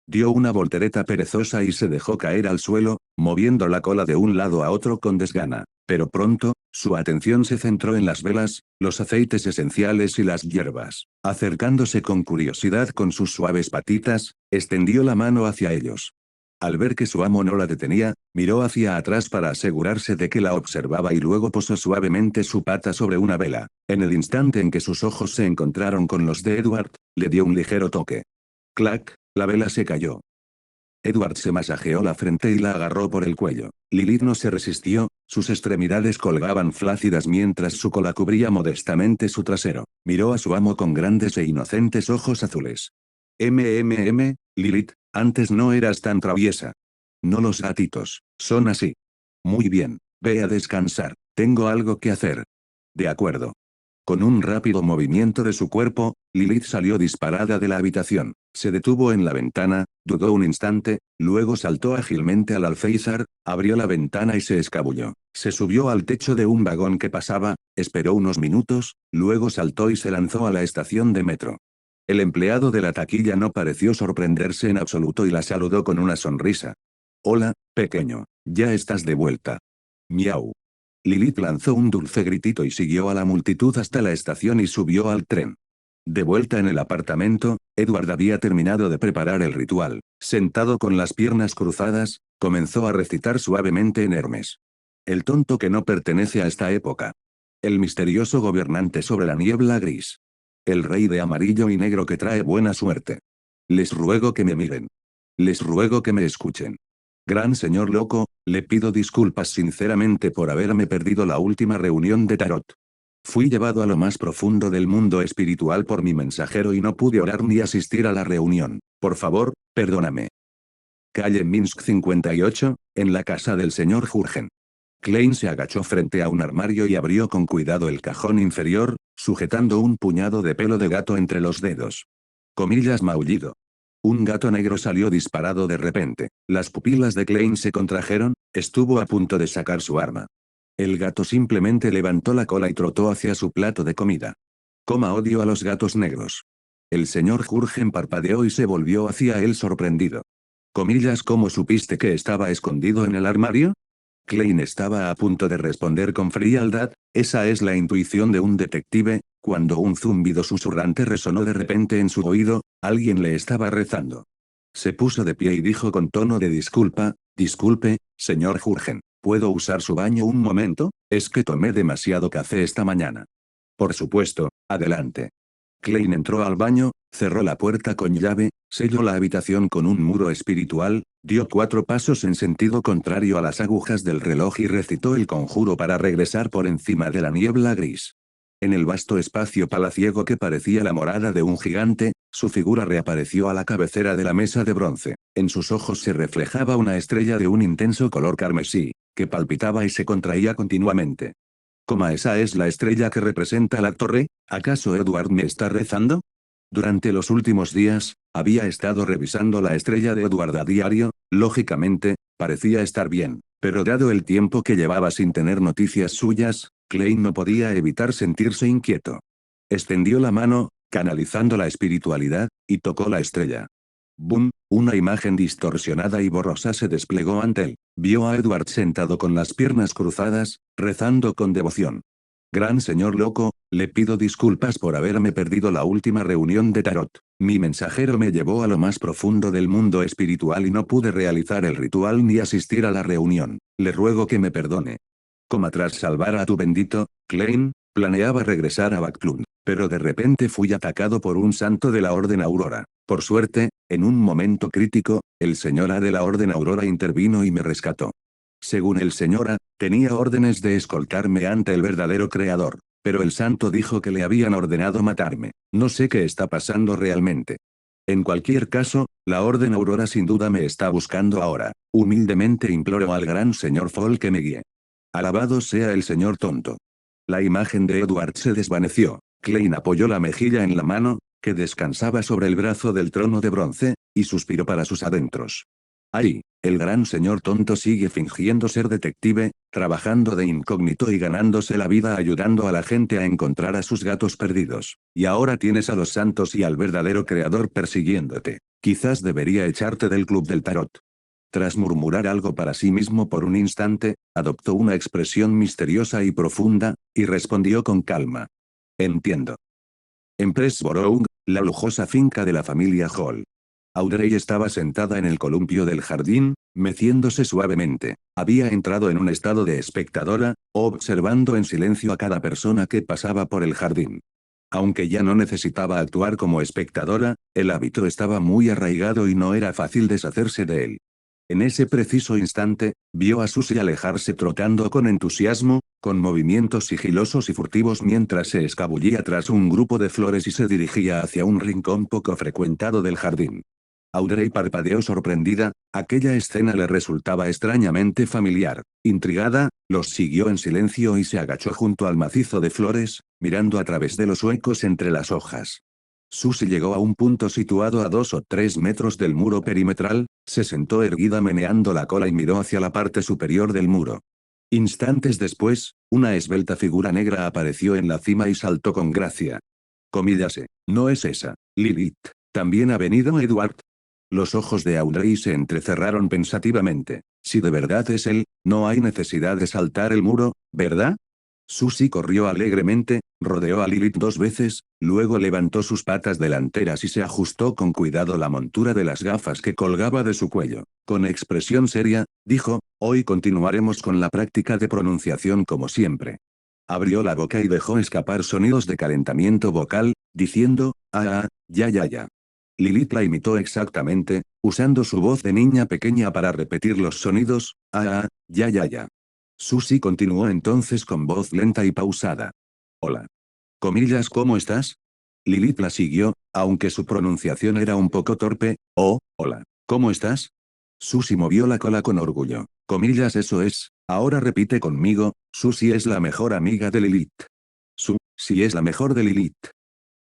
Speaker 2: Dio una voltereta perezosa y se dejó caer al suelo, moviendo la cola de un lado a otro con desgana. Pero pronto, su atención se centró en las velas, los aceites esenciales y las hierbas. Acercándose con curiosidad con sus suaves patitas, extendió la mano hacia ellos. Al ver que su amo no la detenía, miró hacia atrás para asegurarse de que la observaba y luego posó suavemente su pata sobre una vela. En el instante en que sus ojos se encontraron con los de Edward, le dio un ligero toque. Clac, la vela se cayó. Edward se masajeó la frente y la agarró por el cuello. Lilith no se resistió, sus extremidades colgaban flácidas mientras su cola cubría modestamente su trasero. Miró a su amo con grandes e inocentes ojos azules. Lilith, antes no eras tan traviesa. No, los gatitos son así. Muy bien, ve a descansar, tengo algo que hacer. De acuerdo. Con un rápido movimiento de su cuerpo, Lilith salió disparada de la habitación, se detuvo en la ventana, dudó un instante, luego saltó ágilmente al alféizar, abrió la ventana y se escabulló. Se subió al techo de un vagón que pasaba, esperó unos minutos, luego saltó y se lanzó a la estación de metro. El empleado de la taquilla no pareció sorprenderse en absoluto y la saludó con una sonrisa. Hola, pequeño, ya estás de vuelta. Miau. Lilith lanzó un dulce gritito y siguió a la multitud hasta la estación y subió al tren. De vuelta en el apartamento, Edward había terminado de preparar el ritual. Sentado con las piernas cruzadas, comenzó a recitar suavemente en Hermes. El tonto que no pertenece a esta época. El misterioso gobernante sobre la niebla gris. El rey de amarillo y negro que trae buena suerte. Les ruego que me miren. Les ruego que me escuchen. Gran señor loco, le pido disculpas sinceramente por haberme perdido la última reunión de tarot. Fui llevado a lo más profundo del mundo espiritual por mi mensajero y no pude orar ni asistir a la reunión. Por favor, perdóname. Calle Minsk 58, en la casa del señor Jurgen. Klein se agachó frente a un armario y abrió con cuidado el cajón inferior, sujetando un puñado de pelo de gato entre los dedos. Comillas maullido. Un gato negro salió disparado de repente. Las pupilas de Klein se contrajeron, estuvo a punto de sacar su arma. El gato simplemente levantó la cola y trotó hacia su plato de comida. Coma odio a los gatos negros. El señor Jurgen parpadeó y se volvió hacia él sorprendido. Comillas, ¿cómo supiste que estaba escondido en el armario? Klein estaba a punto de responder con frialdad, esa es la intuición de un detective, cuando un zumbido susurrante resonó de repente en su oído, alguien le estaba rezando. Se puso de pie y dijo con tono de disculpa, disculpe, señor Jurgen, ¿puedo usar su baño un momento? Es que tomé demasiado café esta mañana. Por supuesto, adelante. Klein entró al baño, cerró la puerta con llave, selló la habitación con un muro espiritual, dio 4 pasos en sentido contrario a las agujas del reloj y recitó el conjuro para regresar por encima de la niebla gris. En el vasto espacio palaciego que parecía la morada de un gigante, su figura reapareció a la cabecera de la mesa de bronce. En sus ojos se reflejaba una estrella de un intenso color carmesí, que palpitaba y se contraía continuamente. ¿Esa es la estrella que representa la torre? ¿Acaso Edward me está rezando? Durante los últimos días, había estado revisando la estrella de Edward a diario, lógicamente, parecía estar bien, pero dado el tiempo que llevaba sin tener noticias suyas, Klein no podía evitar sentirse inquieto. Extendió la mano, canalizando la espiritualidad, y tocó la estrella. ¡Bum! Una imagen distorsionada y borrosa se desplegó ante él. Vio a Edward sentado con las piernas cruzadas, rezando con devoción. Gran señor loco, le pido disculpas por haberme perdido la última reunión de tarot. Mi mensajero me llevó a lo más profundo del mundo espiritual y no pude realizar el ritual ni asistir a la reunión. Le ruego que me perdone. Como tras salvar a tu bendito, Klein, planeaba regresar a Backlund, pero de repente fui atacado por un santo de la Orden Aurora. Por suerte, en un momento crítico, el señor A de la Orden Aurora intervino y me rescató. Según el señor A, tenía órdenes de escoltarme ante el verdadero creador, pero el santo dijo que le habían ordenado matarme. No sé qué está pasando realmente. En cualquier caso, la Orden Aurora sin duda me está buscando ahora. Humildemente imploro al gran señor Fall que me guíe. Alabado sea el señor tonto. La imagen de Edward se desvaneció. Klein apoyó la mejilla en la mano, que descansaba sobre el brazo del trono de bronce, y suspiró para sus adentros. ¡Ay! El gran señor tonto sigue fingiendo ser detective, trabajando de incógnito y ganándose la vida ayudando a la gente a encontrar a sus gatos perdidos. Y ahora tienes a los santos y al verdadero creador persiguiéndote. Quizás debería echarte del club del tarot. Tras murmurar algo para sí mismo por un instante, adoptó una expresión misteriosa y profunda, y respondió con calma. Entiendo. En Pressborough, la lujosa finca de la familia Hall. Audrey estaba sentada en el columpio del jardín, meciéndose suavemente. Había entrado en un estado de espectadora, observando en silencio a cada persona que pasaba por el jardín. Aunque ya no necesitaba actuar como espectadora, el hábito estaba muy arraigado y no era fácil deshacerse de él. En ese preciso instante, vio a Susie alejarse trotando con entusiasmo, con movimientos sigilosos y furtivos mientras se escabullía tras un grupo de flores y se dirigía hacia un rincón poco frecuentado del jardín. Audrey parpadeó sorprendida, aquella escena le resultaba extrañamente familiar. Intrigada, los siguió en silencio y se agachó junto al macizo de flores, mirando a través de los huecos entre las hojas. Susie llegó a un punto situado a 2 o 3 metros del muro perimetral, se sentó erguida meneando la cola y miró hacia la parte superior del muro. Instantes después, una esbelta figura negra apareció en la cima y saltó con gracia. Comíllase, no es esa, Lilith. ¿También ha venido Edward? Los ojos de Audrey se entrecerraron pensativamente. Si de verdad es él, no hay necesidad de saltar el muro, ¿verdad? Susie corrió alegremente, rodeó a Lilith 2 veces, luego levantó sus patas delanteras y se ajustó con cuidado la montura de las gafas que colgaba de su cuello. Con expresión seria, dijo, hoy continuaremos con la práctica de pronunciación como siempre. Abrió la boca y dejó escapar sonidos de calentamiento vocal, diciendo, ya ya ya. Lilith la imitó exactamente, usando su voz de niña pequeña para repetir los sonidos, ya ya ya. Susie continuó entonces con voz lenta y pausada. Hola. Comillas, ¿cómo estás? Lilith la siguió, aunque su pronunciación era un poco torpe, hola. ¿Cómo estás? Susie movió la cola con orgullo. Comillas, eso es, ahora repite conmigo, Susie es la mejor amiga de Lilith. Sí es la mejor de Lilith.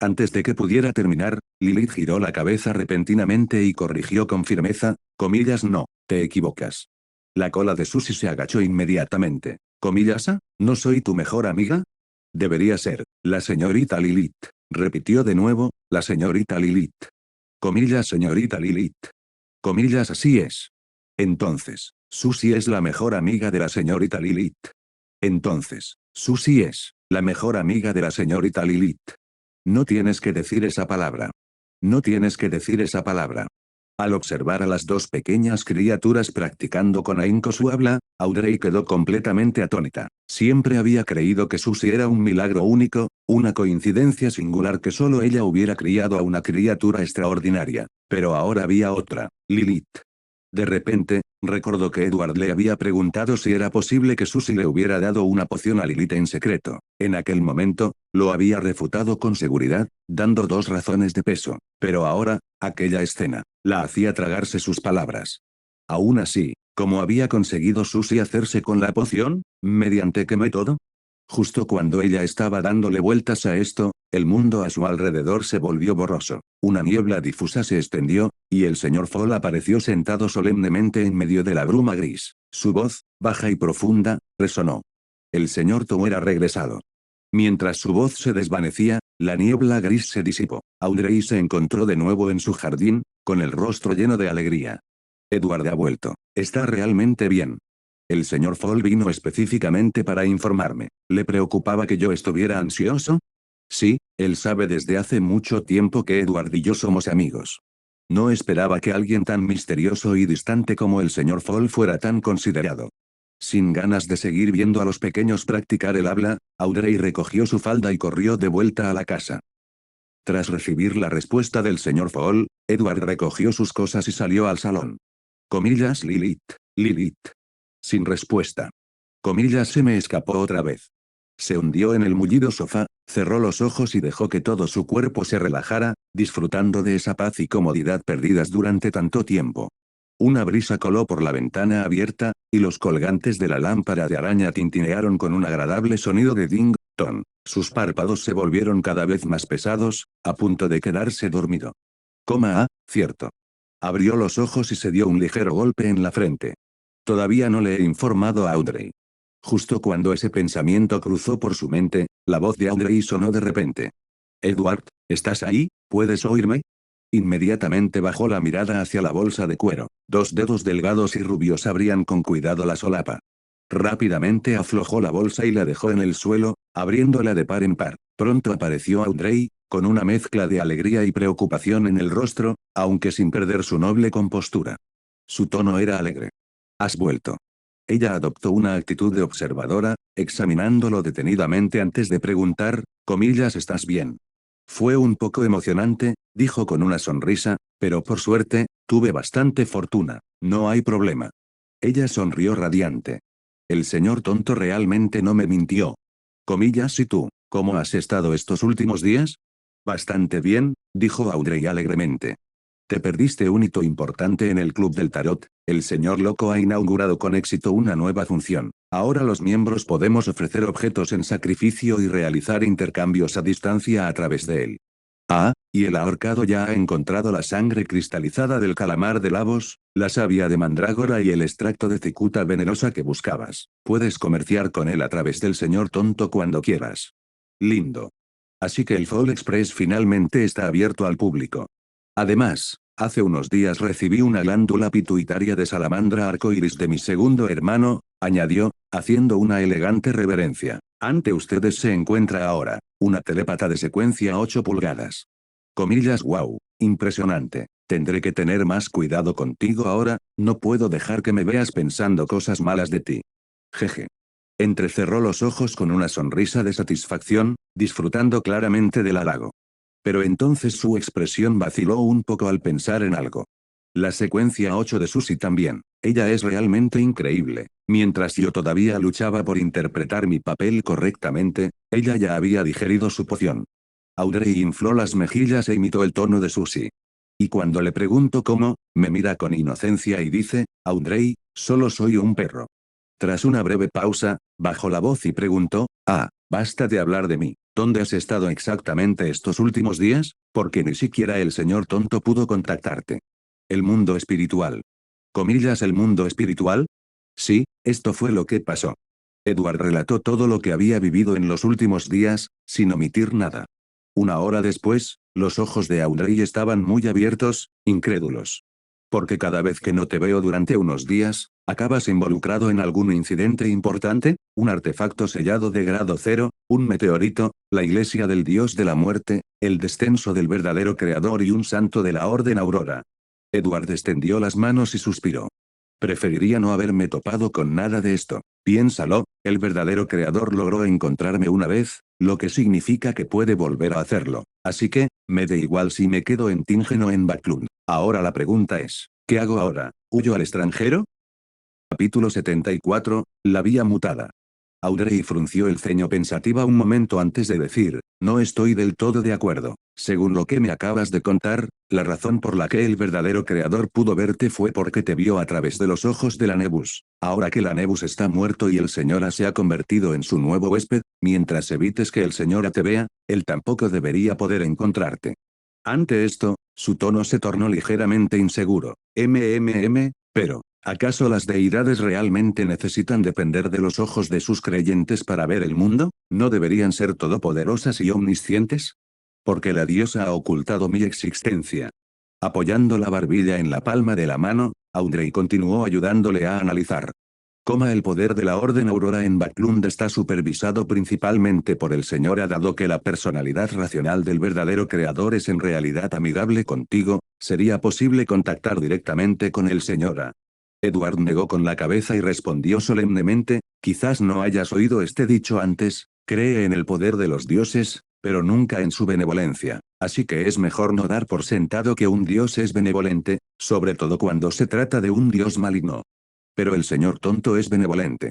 Speaker 2: Antes de que pudiera terminar, Lilith giró la cabeza repentinamente y corrigió con firmeza, comillas, no, te equivocas. La cola de Susie se agachó inmediatamente. Comillas, ¿no soy tu mejor amiga? Debería ser, la señorita Lilith. Repitió de nuevo, la señorita Lilith. Comillas, señorita Lilith. Comillas, así es. Entonces, Susie es la mejor amiga de la señorita Lilith. Entonces, Susie es la mejor amiga de la señorita Lilith. No tienes que decir esa palabra. No tienes que decir esa palabra. Al observar a las 2 pequeñas criaturas practicando con ahínco su habla, Audrey quedó completamente atónita. Siempre había creído que Susie era un milagro único, una coincidencia singular que solo ella hubiera criado a una criatura extraordinaria. Pero ahora había otra, Lilith. De repente, recordó que Edward le había preguntado si era posible que Susie le hubiera dado una poción a Lilith en secreto. En aquel momento, lo había refutado con seguridad, dando 2 razones de peso. Pero ahora, aquella escena, la hacía tragarse sus palabras. Aún así, ¿cómo había conseguido Susie hacerse con la poción? ¿Mediante qué método? Justo cuando ella estaba dándole vueltas a esto, el mundo a su alrededor se volvió borroso. Una niebla difusa se extendió, y el señor Fall apareció sentado solemnemente en medio de la bruma gris. Su voz, baja y profunda, resonó. El señor Tom era regresado. Mientras su voz se desvanecía, la niebla gris se disipó. Audrey se encontró de nuevo en su jardín, con el rostro lleno de alegría. Edward ha vuelto. Está realmente bien. El señor Fall vino específicamente para informarme. ¿Le preocupaba que yo estuviera ansioso? Sí, él sabe desde hace mucho tiempo que Edward y yo somos amigos. No esperaba que alguien tan misterioso y distante como el señor Fall fuera tan considerado. Sin ganas de seguir viendo a los pequeños practicar el habla, Audrey recogió su falda y corrió de vuelta a la casa. Tras recibir la respuesta del señor Fall, Edward recogió sus cosas y salió al salón. Comillas, Lilith. Sin respuesta. Comillas, se me escapó otra vez. Se hundió en el mullido sofá, cerró los ojos y dejó que todo su cuerpo se relajara, disfrutando de esa paz y comodidad perdidas durante tanto tiempo. Una brisa coló por la ventana abierta, y los colgantes de la lámpara de araña tintinearon con un agradable sonido de ding, Sus párpados se volvieron cada vez más pesados, a punto de quedarse dormido. Cierto. Abrió los ojos y se dio un ligero golpe en la frente. Todavía no le he informado a Audrey. Justo cuando ese pensamiento cruzó por su mente, la voz de Audrey sonó de repente. Edward, ¿estás ahí? ¿Puedes oírme? Inmediatamente bajó la mirada hacia la bolsa de cuero. 2 dedos delgados y rubios abrían con cuidado la solapa. Rápidamente aflojó la bolsa y la dejó en el suelo, abriéndola de par en par. Pronto apareció Audrey, con una mezcla de alegría y preocupación en el rostro, aunque sin perder su noble compostura. Su tono era alegre. ¿Has vuelto? Ella adoptó una actitud de observadora, examinándolo detenidamente antes de preguntar, ¿estás bien? Fue un poco emocionante, dijo con una sonrisa, pero por suerte, tuve bastante fortuna, no hay problema. Ella sonrió radiante. El señor tonto realmente no me mintió. ¿Y tú, cómo has estado estos últimos días? Bastante bien, dijo Audrey alegremente. Te perdiste un hito importante en el Club del Tarot, el señor Loco ha inaugurado con éxito una nueva función. Ahora los miembros podemos ofrecer objetos en sacrificio y realizar intercambios a distancia a través de él. Y el ahorcado ya ha encontrado la sangre cristalizada del calamar de Lavos, la savia de mandrágora y el extracto de cicuta venenosa que buscabas. Puedes comerciar con él a través del señor tonto cuando quieras. Lindo. Así que el Fall Express finalmente está abierto al público. Además, hace unos días recibí una glándula pituitaria de salamandra arcoiris de mi segundo hermano, añadió, haciendo una elegante reverencia. Ante ustedes se encuentra ahora, una telépata de secuencia 8 pulgadas. Wow, impresionante. Tendré que tener más cuidado contigo ahora, no puedo dejar que me veas pensando cosas malas de ti. Jeje. Entrecerró los ojos con una sonrisa de satisfacción, disfrutando claramente del halago. Pero entonces su expresión vaciló un poco al pensar en algo. La secuencia 8 de Susie también. Ella es realmente increíble. Mientras yo todavía luchaba por interpretar mi papel correctamente, ella ya había digerido su poción. Audrey infló las mejillas e imitó el tono de Susie. Y cuando le pregunto cómo, me mira con inocencia y dice, Audrey, solo soy un perro. Tras una breve pausa, bajó la voz y preguntó, basta de hablar de mí. ¿Dónde has estado exactamente estos últimos días? Porque ni siquiera el señor tonto pudo contactarte. El mundo espiritual. ¿El mundo espiritual? Sí, esto fue lo que pasó. Edward relató todo lo que había vivido en los últimos días, sin omitir nada. Una hora después, los ojos de Audrey estaban muy abiertos, incrédulos. Porque cada vez que no te veo durante unos días, ¿acabas involucrado en algún incidente importante? ¿Un artefacto sellado de grado 0, un meteorito, la iglesia del dios de la muerte, el descenso del verdadero creador y un santo de la Orden Aurora? Edward extendió las manos y suspiró. Preferiría no haberme topado con nada de esto. Piénsalo, el verdadero creador logró encontrarme una vez, lo que significa que puede volver a hacerlo. Así que, me da igual si me quedo en Tingen o en Backlund. Ahora la pregunta es, ¿qué hago ahora? ¿Huyo al extranjero? Capítulo 74, la vía mutada. Audrey frunció el ceño pensativa un momento antes de decir, no estoy del todo de acuerdo. Según lo que me acabas de contar, la razón por la que el verdadero creador pudo verte fue porque te vio a través de los ojos de la Nebus. Ahora que la Nebus está muerto y el Señora se ha convertido en su nuevo huésped, mientras evites que el Señora te vea, él tampoco debería poder encontrarte. Ante esto, su tono se tornó ligeramente inseguro. Pero, ¿acaso las deidades realmente necesitan depender de los ojos de sus creyentes para ver el mundo? ¿No deberían ser todopoderosas y omniscientes? Porque la diosa ha ocultado mi existencia. Apoyando la barbilla en la palma de la mano, Audrey continuó ayudándole a analizar. El poder de la Orden Aurora en Backlund está supervisado principalmente por el Señor, dado que la personalidad racional del verdadero creador es en realidad amigable contigo, ¿sería posible contactar directamente con el Señor? Edward negó con la cabeza y respondió solemnemente, quizás no hayas oído este dicho antes, cree en el poder de los dioses, pero nunca en su benevolencia, así que es mejor no dar por sentado que un dios es benevolente, sobre todo cuando se trata de un dios maligno. Pero el señor tonto es benevolente.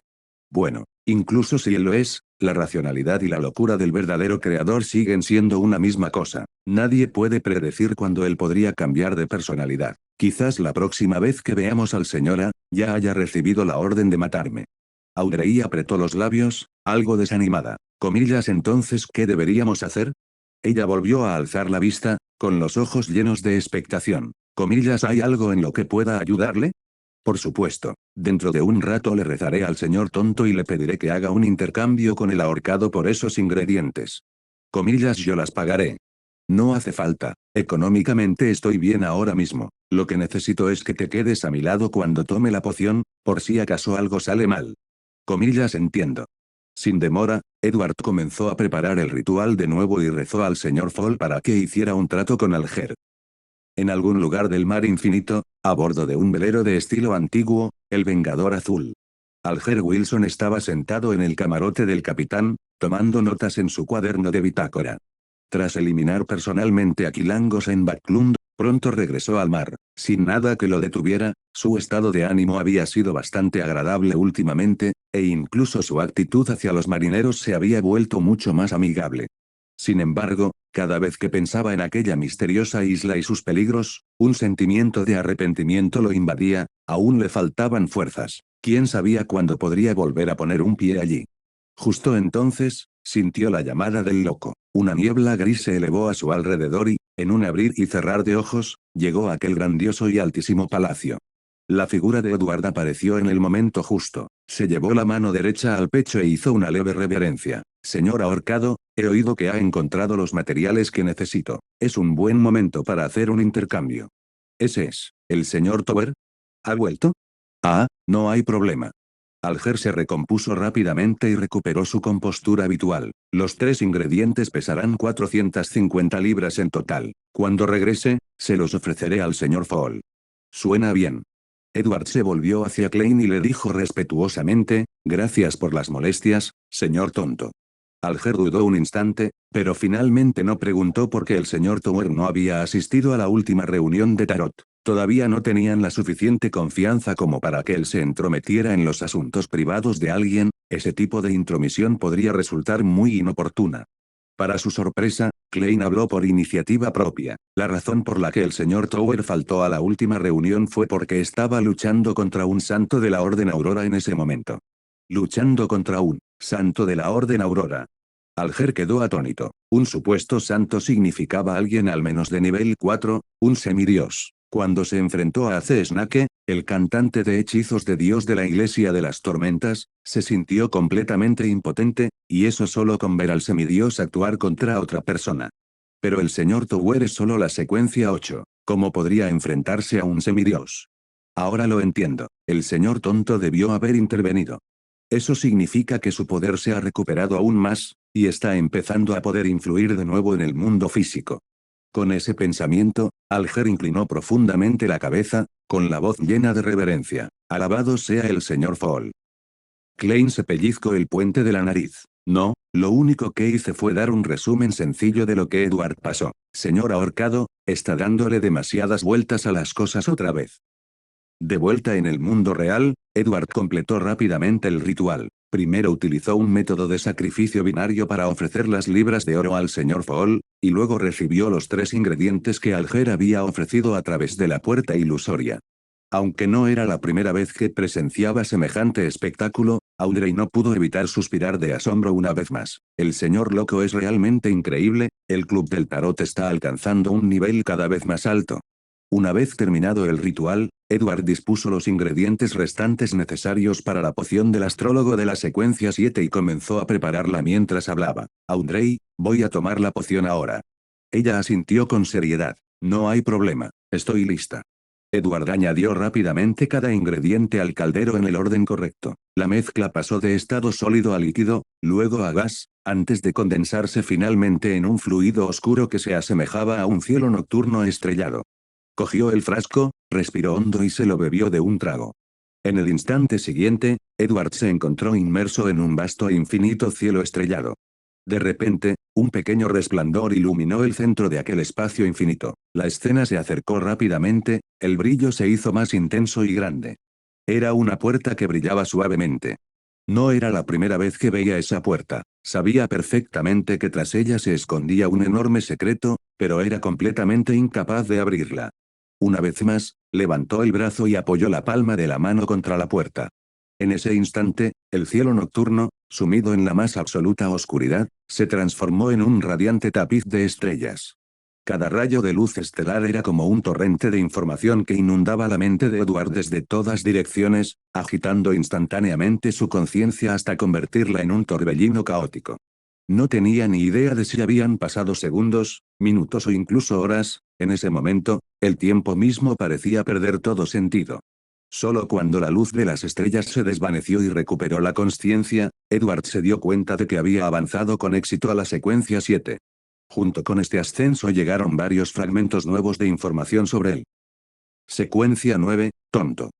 Speaker 2: Bueno, incluso si él lo es, la racionalidad y la locura del verdadero creador siguen siendo una misma cosa. Nadie puede predecir cuándo él podría cambiar de personalidad. Quizás la próxima vez que veamos al señora, ya haya recibido la orden de matarme. Audrey apretó los labios, algo desanimada. Comillas entonces, ¿qué deberíamos hacer? Ella volvió a alzar la vista, con los ojos llenos de expectación. Comillas, ¿hay algo en lo que pueda ayudarle? Por supuesto, dentro de un rato le rezaré al señor tonto y le pediré que haga un intercambio con el ahorcado por esos ingredientes. Comillas, yo las pagaré. No hace falta, económicamente estoy bien ahora mismo. Lo que necesito es que te quedes a mi lado cuando tome la poción, por si acaso algo sale mal. Comillas, entiendo. Sin demora, Edward comenzó a preparar el ritual de nuevo y rezó al señor Fall para que hiciera un trato con Alger. En algún lugar del mar infinito, a bordo de un velero de estilo antiguo, el Vengador Azul. Alger Wilson estaba sentado en el camarote del capitán, tomando notas en su cuaderno de bitácora. Tras eliminar personalmente a Quilangos en Backlund, pronto regresó al mar, sin nada que lo detuviera. Su estado de ánimo había sido bastante agradable últimamente, e incluso su actitud hacia los marineros se había vuelto mucho más amigable. Sin embargo, cada vez que pensaba en aquella misteriosa isla y sus peligros, un sentimiento de arrepentimiento lo invadía. Aún le faltaban fuerzas. ¿Quién sabía cuándo podría volver a poner un pie allí? Justo entonces, sintió la llamada del loco. Una niebla gris se elevó a su alrededor y, en un abrir y cerrar de ojos, llegó a aquel grandioso y altísimo palacio. La figura de Edward apareció en el momento justo. Se llevó la mano derecha al pecho e hizo una leve reverencia. Señor ahorcado, he oído que ha encontrado los materiales que necesito. Es un buen momento para hacer un intercambio. ¿Ese es el señor Tower? ¿Ha vuelto? Ah, no hay problema. Alger se recompuso rápidamente y recuperó su compostura habitual. Los 3 ingredientes pesarán 450 libras en total. Cuando regrese, se los ofreceré al señor Fall. Suena bien. Edward se volvió hacia Klein y le dijo respetuosamente, gracias por las molestias, señor tonto. Alger dudó un instante, pero finalmente no preguntó por qué el señor Tower no había asistido a la última reunión de Tarot. Todavía no tenían la suficiente confianza como para que él se entrometiera en los asuntos privados de alguien. Ese tipo de intromisión podría resultar muy inoportuna. Para su sorpresa, Klein habló por iniciativa propia. La razón por la que el señor Tower faltó a la última reunión fue porque estaba luchando contra un santo de la Orden Aurora en ese momento. Luchando contra un santo de la Orden Aurora. Alger quedó atónito. Un supuesto santo significaba alguien al menos de nivel 4, un semidios. Cuando se enfrentó a Snake, el cantante de hechizos de Dios de la Iglesia de las Tormentas, se sintió completamente impotente, y eso solo con ver al semidios actuar contra otra persona. Pero el señor Tower es solo la secuencia 8. ¿Cómo podría enfrentarse a un semidios? Ahora lo entiendo. El señor tonto debió haber intervenido. Eso significa que su poder se ha recuperado aún más, y está empezando a poder influir de nuevo en el mundo físico. Con ese pensamiento, Alger inclinó profundamente la cabeza, con la voz llena de reverencia. Alabado sea el señor Fall. Klein se pellizcó el puente de la nariz. No, lo único que hice fue dar un resumen sencillo de lo que Edward pasó. Señor ahorcado, está dándole demasiadas vueltas a las cosas otra vez. De vuelta en el mundo real, Edward completó rápidamente el ritual. Primero utilizó un método de sacrificio binario para ofrecer las libras de oro al señor Fall, y luego recibió los 3 ingredientes que Alger había ofrecido a través de la puerta ilusoria. Aunque no era la primera vez que presenciaba semejante espectáculo, Audrey no pudo evitar suspirar de asombro una vez más. El señor loco es realmente increíble, el club del tarot está alcanzando un nivel cada vez más alto. Una vez terminado el ritual, Edward dispuso los ingredientes restantes necesarios para la poción del astrólogo de la secuencia 7 y comenzó a prepararla mientras hablaba. Audrey, voy a tomar la poción ahora. Ella asintió con seriedad. No hay problema, estoy lista. Edward añadió rápidamente cada ingrediente al caldero en el orden correcto. La mezcla pasó de estado sólido a líquido, luego a gas, antes de condensarse finalmente en un fluido oscuro que se asemejaba a un cielo nocturno estrellado. Cogió el frasco, respiró hondo y se lo bebió de un trago. En el instante siguiente, Edward se encontró inmerso en un vasto e infinito cielo estrellado. De repente, un pequeño resplandor iluminó el centro de aquel espacio infinito. La escena se acercó rápidamente, el brillo se hizo más intenso y grande. Era una puerta que brillaba suavemente. No era la primera vez que veía esa puerta. Sabía perfectamente que tras ella se escondía un enorme secreto, pero era completamente incapaz de abrirla. Una vez más, levantó el brazo y apoyó la palma de la mano contra la puerta. En ese instante, El cielo nocturno, sumido en la más absoluta oscuridad, se transformó en un radiante tapiz de estrellas. Cada rayo de luz estelar era como un torrente de información que inundaba la mente de Edward desde todas direcciones, agitando instantáneamente su conciencia hasta convertirla en un torbellino caótico. No tenía ni idea de si habían pasado segundos, minutos o incluso horas. En ese momento, el tiempo mismo parecía perder todo sentido. Solo cuando la luz de las estrellas se desvaneció y recuperó la consciencia, Edward se dio cuenta de que había avanzado con éxito a la secuencia 7. Junto con este ascenso llegaron varios fragmentos nuevos de información sobre él. Secuencia 9, tonto.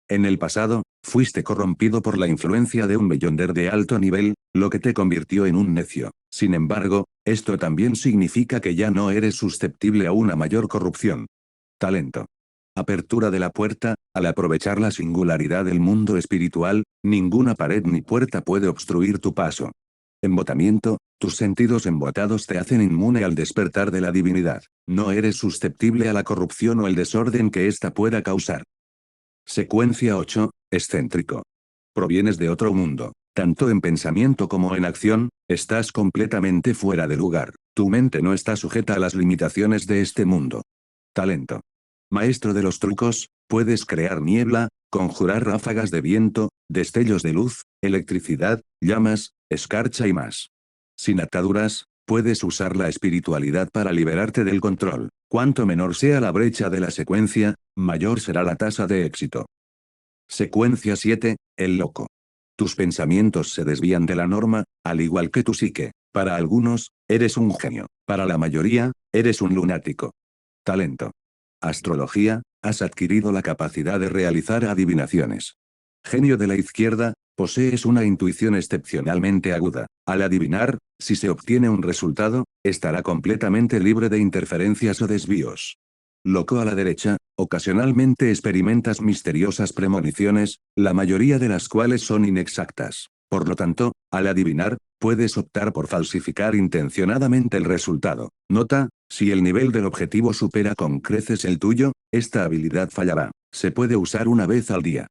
Speaker 2: En el pasado, fuiste corrompido por la influencia de un Beyonder de alto nivel, lo que te convirtió en un necio. Sin embargo, esto también significa que ya no eres susceptible a una mayor corrupción. Talento. Apertura de la puerta. Al aprovechar la singularidad del mundo espiritual, ninguna pared ni puerta puede obstruir tu paso. Embotamiento. Tus sentidos embotados te hacen inmune al despertar de la divinidad. No eres susceptible a la corrupción o el desorden que ésta pueda causar. Secuencia 8. Excéntrico. Provienes de otro mundo. Tanto en pensamiento como en acción, estás completamente fuera de lugar. Tu mente no está sujeta a las limitaciones de este mundo. Talento. Maestro de los trucos, puedes crear niebla, conjurar ráfagas de viento, destellos de luz, electricidad, llamas, escarcha y más. Sin ataduras, puedes usar la espiritualidad para liberarte del control. Cuanto menor sea la brecha de la secuencia, mayor será la tasa de éxito. Secuencia 7. El loco. Tus pensamientos se desvían de la norma, al igual que tu psique. Para algunos, eres un genio. Para la mayoría, eres un lunático. Talento. Astrología, has adquirido la capacidad de realizar adivinaciones. Genio de la izquierda, posees una intuición excepcionalmente aguda. Al adivinar, si se obtiene un resultado, estará completamente libre de interferencias o desvíos. Loco a la derecha, ocasionalmente experimentas misteriosas premoniciones, la mayoría de las cuales son inexactas. Por lo tanto, al adivinar, puedes optar por falsificar intencionadamente el resultado. Nota, si el nivel del objetivo supera con creces el tuyo, esta habilidad fallará. Se puede usar una vez al día.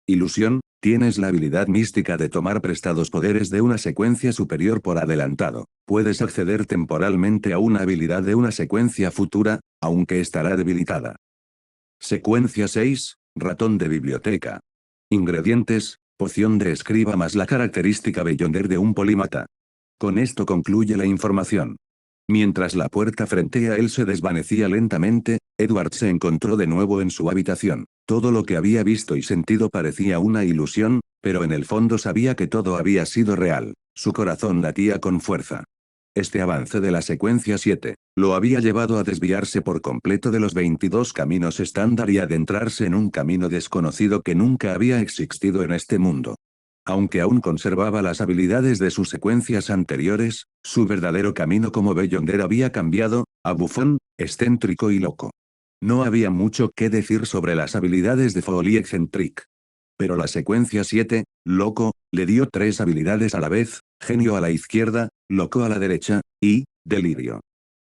Speaker 2: Ilusión, tienes la habilidad mística de tomar prestados poderes de una secuencia superior por adelantado. Puedes acceder temporalmente a una habilidad de una secuencia futura, aunque estará debilitada. Secuencia 6, ratón de biblioteca. Ingredientes, poción de escriba más la característica Beyonder de un polímata. Con esto concluye la información. Mientras la puerta frente a él se desvanecía lentamente, Edward se encontró de nuevo en su habitación. Todo lo que había visto y sentido parecía una ilusión, pero en el fondo sabía que todo había sido real. Su corazón latía con fuerza. Este avance de la secuencia 7, lo había llevado a desviarse por completo de los 22 caminos estándar y adentrarse en un camino desconocido que nunca había existido en este mundo. Aunque aún conservaba las habilidades de sus secuencias anteriores, su verdadero camino como Beyonder había cambiado, a bufón, excéntrico y loco. No había mucho que decir sobre las habilidades de Folie Eccentric. Pero la secuencia 7, loco, le dio 3 habilidades a la vez, genio a la izquierda, loco a la derecha, y, delirio.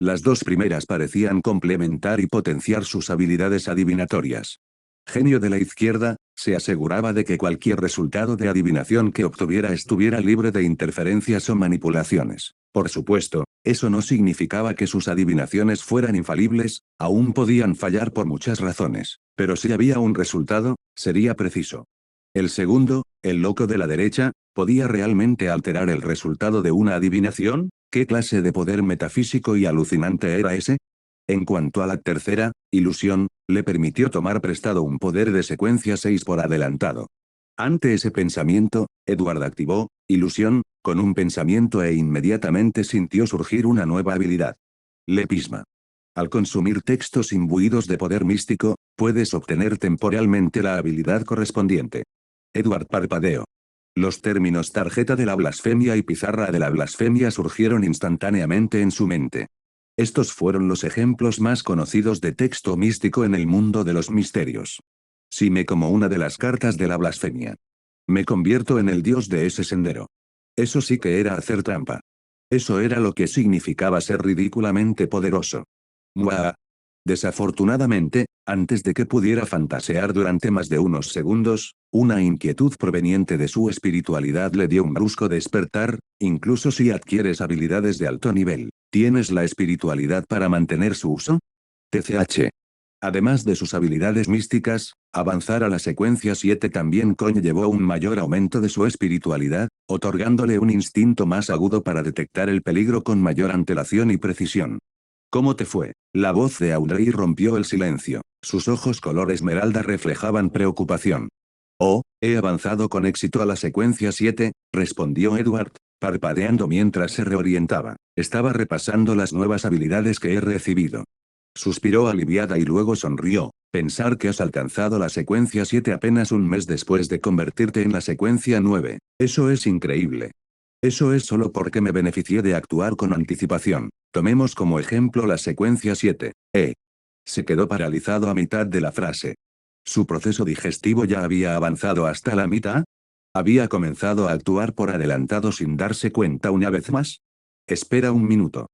Speaker 2: Las 2 primeras parecían complementar y potenciar sus habilidades adivinatorias. Genio de la izquierda, se aseguraba de que cualquier resultado de adivinación que obtuviera estuviera libre de interferencias o manipulaciones. Por supuesto, eso no significaba que sus adivinaciones fueran infalibles, aún podían fallar por muchas razones. Pero si había un resultado, sería preciso. El segundo, el loco de la derecha, ¿podía realmente alterar el resultado de una adivinación? ¿Qué clase de poder metafísico y alucinante era ese? En cuanto a la tercera, ilusión, le permitió tomar prestado un poder de secuencia 6 por adelantado. Ante ese pensamiento, Edward activó, ilusión, con un pensamiento e inmediatamente sintió surgir una nueva habilidad. Lepisma. Al consumir textos imbuidos de poder místico, puedes obtener temporalmente la habilidad correspondiente. Edward parpadeó. Los términos tarjeta de la blasfemia y pizarra de la blasfemia surgieron instantáneamente en su mente. Estos fueron los ejemplos más conocidos de texto místico en el mundo de los misterios. Si me como una de las cartas de la blasfemia. Me convierto en el dios de ese sendero. Eso sí que era hacer trampa. Eso era lo que significaba ser ridículamente poderoso. Muah. Desafortunadamente, antes de que pudiera fantasear durante más de unos segundos, una inquietud proveniente de su espiritualidad le dio un brusco despertar. Incluso si adquieres habilidades de alto nivel, ¿tienes la espiritualidad para mantener su uso? TCH. Además de sus habilidades místicas, avanzar a la secuencia 7 también conllevó un mayor aumento de su espiritualidad, otorgándole un instinto más agudo para detectar el peligro con mayor antelación y precisión. ¿Cómo te fue? La voz de Audrey rompió el silencio. Sus ojos color esmeralda reflejaban preocupación. Oh, he avanzado con éxito a la secuencia 7, respondió Edward, parpadeando mientras se reorientaba. Estaba repasando las nuevas habilidades que he recibido. Suspiró aliviada y luego sonrió. Pensar que has alcanzado la secuencia 7 apenas un mes después de convertirte en la secuencia 9. Eso es increíble. Eso es solo porque me beneficié de actuar con anticipación. Tomemos como ejemplo la secuencia 7. Se quedó paralizado a mitad de la frase. ¿Su proceso digestivo ya había avanzado hasta la mitad? ¿Había comenzado a actuar por adelantado sin darse cuenta una vez más? Espera un minuto.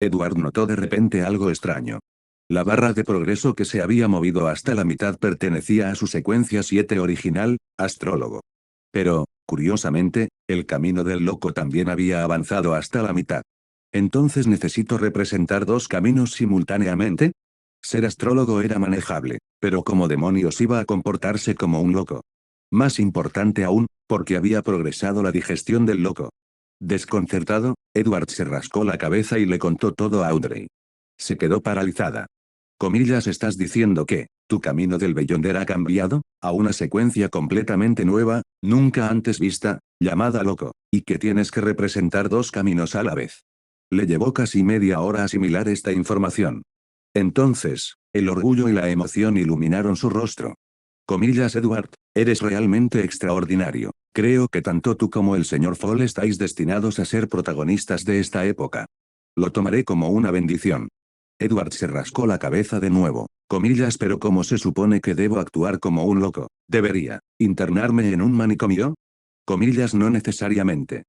Speaker 2: Edward notó de repente algo extraño. La barra de progreso que se había movido hasta la mitad pertenecía a su secuencia 7 original, astrólogo. Pero, curiosamente, el camino del loco también había avanzado hasta la mitad. ¿Entonces necesito representar dos caminos simultáneamente? Ser astrólogo era manejable, pero ¿cómo demonios iba a comportarse como un loco? Más importante aún, porque había progresado la digestión del loco. Desconcertado, Edward se rascó la cabeza y le contó todo a Audrey. Se quedó paralizada. Comillas, ¿estás diciendo que tu camino del Beyonder ha cambiado a una secuencia completamente nueva, nunca antes vista, llamada loco, y que tienes que representar dos caminos a la vez? Le llevó casi media hora asimilar esta información. Entonces, el orgullo y la emoción iluminaron su rostro. Comillas, Edward, eres realmente extraordinario. Creo que tanto tú como el señor Fall estáis destinados a ser protagonistas de esta época. Lo tomaré como una bendición. Edward se rascó la cabeza de nuevo. Comillas, pero ¿cómo se supone que debo actuar como un loco? ¿Debería internarme en un manicomio? Comillas, no necesariamente.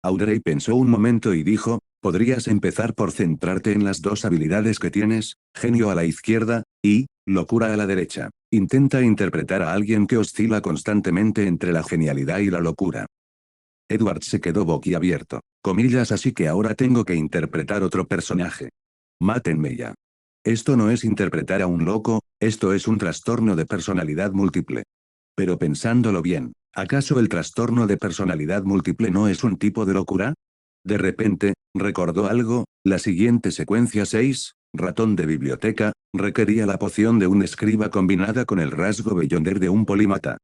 Speaker 2: Audrey pensó un momento y dijo, podrías empezar por centrarte en las dos habilidades que tienes, genio a la izquierda, y locura a la derecha. Intenta interpretar a alguien que oscila constantemente entre la genialidad y la locura. Edward se quedó boquiabierto. Comillas, así que ahora tengo que interpretar otro personaje. Mátenme ya. Esto no es interpretar a un loco, esto es un trastorno de personalidad múltiple. Pero pensándolo bien, ¿acaso el trastorno de personalidad múltiple no es un tipo de locura? De repente, recordó algo, la siguiente secuencia 6, ratón de biblioteca, requería la poción de un escriba combinada con el rasgo Beyonder de un polímata.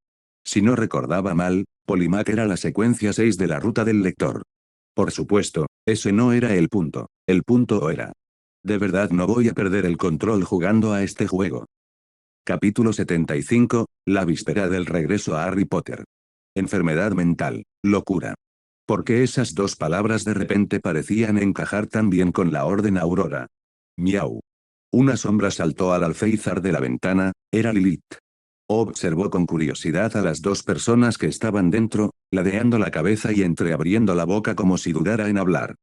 Speaker 2: Si no recordaba mal, Polymath era la secuencia 6 de la ruta del lector. Por supuesto, ese no era el punto era. De verdad no voy a perder el control jugando a este juego. Capítulo 75, la víspera del regreso a Harry Potter. Enfermedad mental, locura. ¿Por qué esas dos palabras de repente parecían encajar tan bien con la orden Aurora? Miau. Una sombra saltó al alféizar de la ventana, era Lilith. Observó con curiosidad a las dos personas que estaban dentro, ladeando la cabeza y entreabriendo la boca como si dudara en hablar.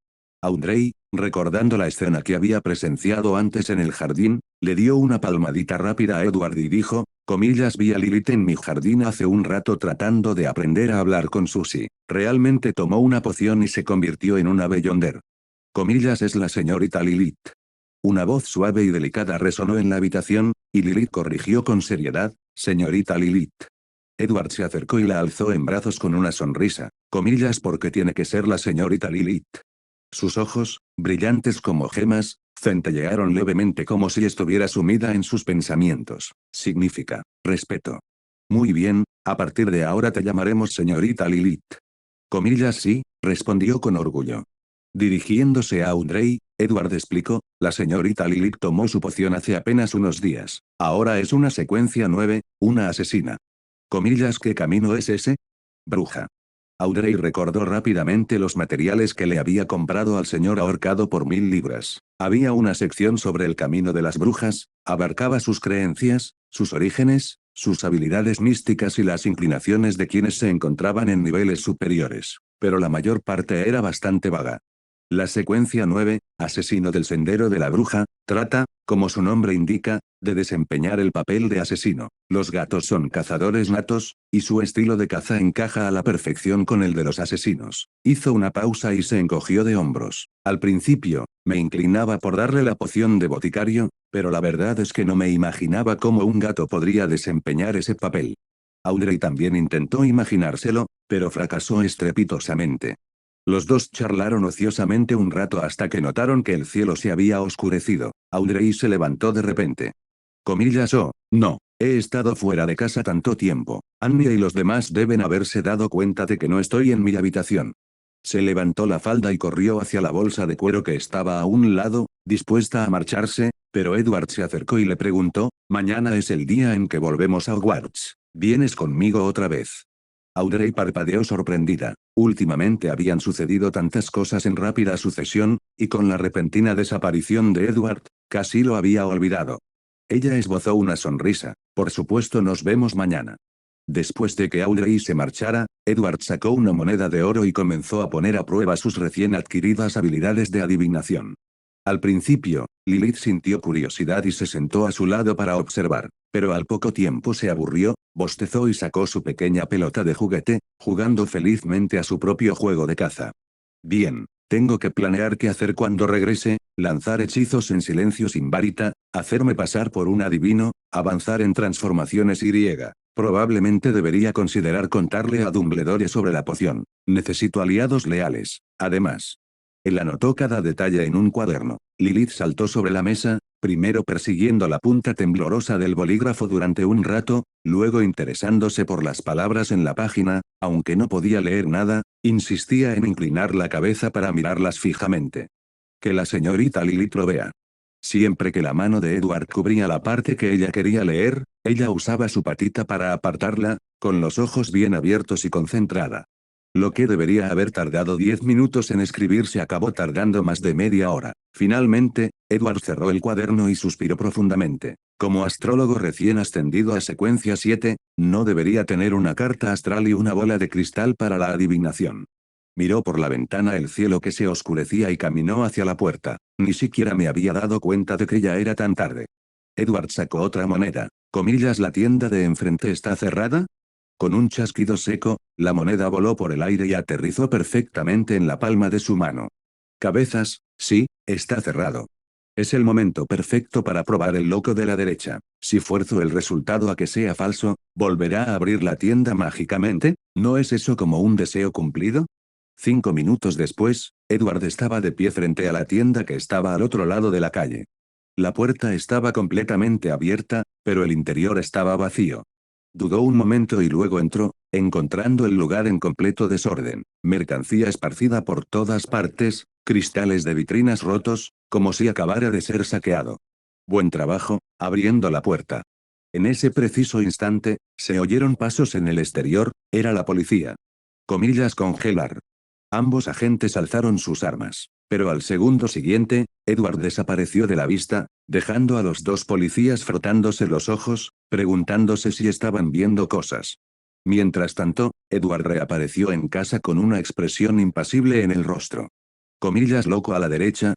Speaker 2: Audrey, recordando la escena que había presenciado antes en el jardín, le dio una palmadita rápida a Edward y dijo, comillas, vi a Lilith en mi jardín hace un rato tratando de aprender a hablar con Susie. Realmente tomó una poción y se convirtió en una Beyonder. Comillas, es la señorita Lilith. Una voz suave y delicada resonó en la habitación, y Lilith corrigió con seriedad, señorita Lilith. Edward se acercó y la alzó en brazos con una sonrisa, comillas, porque tiene que ser la señorita Lilith. Sus ojos, brillantes como gemas, centellearon levemente como si estuviera sumida en sus pensamientos. Significa, respeto. Muy bien, a partir de ahora te llamaremos señorita Lilith. Comillas, sí, respondió con orgullo. Dirigiéndose a Audrey, Edward explicó, la señorita Lilith tomó su poción hace apenas unos días. Ahora es una secuencia 9, una asesina. Comillas, ¿qué camino es ese? Bruja. Audrey recordó rápidamente los materiales que le había comprado al señor ahorcado por 1000 libras. Había una sección sobre el camino de las brujas, abarcaba sus creencias, sus orígenes, sus habilidades místicas y las inclinaciones de quienes se encontraban en niveles superiores. Pero la mayor parte era bastante vaga. La secuencia 9, Asesino del Sendero de la Bruja, trata, como su nombre indica, de desempeñar el papel de asesino. Los gatos son cazadores natos, y su estilo de caza encaja a la perfección con el de los asesinos. Hizo una pausa y se encogió de hombros. Al principio, me inclinaba por darle la poción de boticario, pero la verdad es que no me imaginaba cómo un gato podría desempeñar ese papel. Audrey también intentó imaginárselo, pero fracasó estrepitosamente. Los dos charlaron ociosamente un rato hasta que notaron que el cielo se había oscurecido. Audrey se levantó de repente. Oh, no. He estado fuera de casa tanto tiempo. Anya y los demás deben haberse dado cuenta de que no estoy en mi habitación. Se levantó la falda y corrió hacia la bolsa de cuero que estaba a un lado, dispuesta a marcharse, pero Edward se acercó y le preguntó, «Mañana es el día en que volvemos a Hogwarts. ¿Vienes conmigo otra vez?» Audrey parpadeó sorprendida. Últimamente habían sucedido tantas cosas en rápida sucesión, y con la repentina desaparición de Edward, casi lo había olvidado. Ella esbozó una sonrisa. «Por supuesto, nos vemos mañana». Después de que Audrey se marchara, Edward sacó una moneda de oro y comenzó a poner a prueba sus recién adquiridas habilidades de adivinación. Al principio, Lilith sintió curiosidad y se sentó a su lado para observar, pero al poco tiempo se aburrió, bostezó y sacó su pequeña pelota de juguete, jugando felizmente a su propio juego de caza. Bien, tengo que planear qué hacer cuando regrese, lanzar hechizos en silencio sin varita, hacerme pasar por un adivino, avanzar en transformaciones y griega. Probablemente debería considerar contarle a Dumbledore sobre la poción. Necesito aliados leales. Además, él anotó cada detalle en un cuaderno. Lilith saltó sobre la mesa, primero persiguiendo la punta temblorosa del bolígrafo durante un rato, luego interesándose por las palabras en la página, aunque no podía leer nada, insistía en inclinar la cabeza para mirarlas fijamente. Que la señorita Lilith lo vea. Siempre que la mano de Edward cubría la parte que ella quería leer, ella usaba su patita para apartarla, con los ojos bien abiertos y concentrada. Lo que debería haber tardado 10 minutos en escribir se acabó tardando más de media hora. Finalmente, Edward cerró el cuaderno y suspiró profundamente. Como astrólogo recién ascendido a secuencia 7, no debería tener una carta astral y una bola de cristal para la adivinación. Miró por la ventana el cielo que se oscurecía y caminó hacia la puerta. Ni siquiera me había dado cuenta de que ya era tan tarde. Edward sacó otra moneda. ¿La tienda de enfrente está cerrada? Con un chasquido seco, la moneda voló por el aire y aterrizó perfectamente en la palma de su mano. Cabezas, sí, está cerrado. Es el momento perfecto para probar el loco de la derecha. Si fuerzo el resultado a que sea falso, ¿volverá a abrir la tienda mágicamente? ¿No es eso como un deseo cumplido? 5 minutos después, Edward estaba de pie frente a la tienda que estaba al otro lado de la calle. La puerta estaba completamente abierta, pero el interior estaba vacío. Dudó un momento y luego entró, encontrando el lugar en completo desorden, mercancía esparcida por todas partes, cristales de vitrinas rotos, como si acabara de ser saqueado. Buen trabajo, abriendo la puerta. En ese preciso instante, se oyeron pasos en el exterior, era la policía. Congelar. Ambos agentes alzaron sus armas. Pero al segundo siguiente, Edward desapareció de la vista, dejando a los dos policías frotándose los ojos, preguntándose si estaban viendo cosas. Mientras tanto, Edward reapareció en casa con una expresión impasible en el rostro. Loco a la derecha,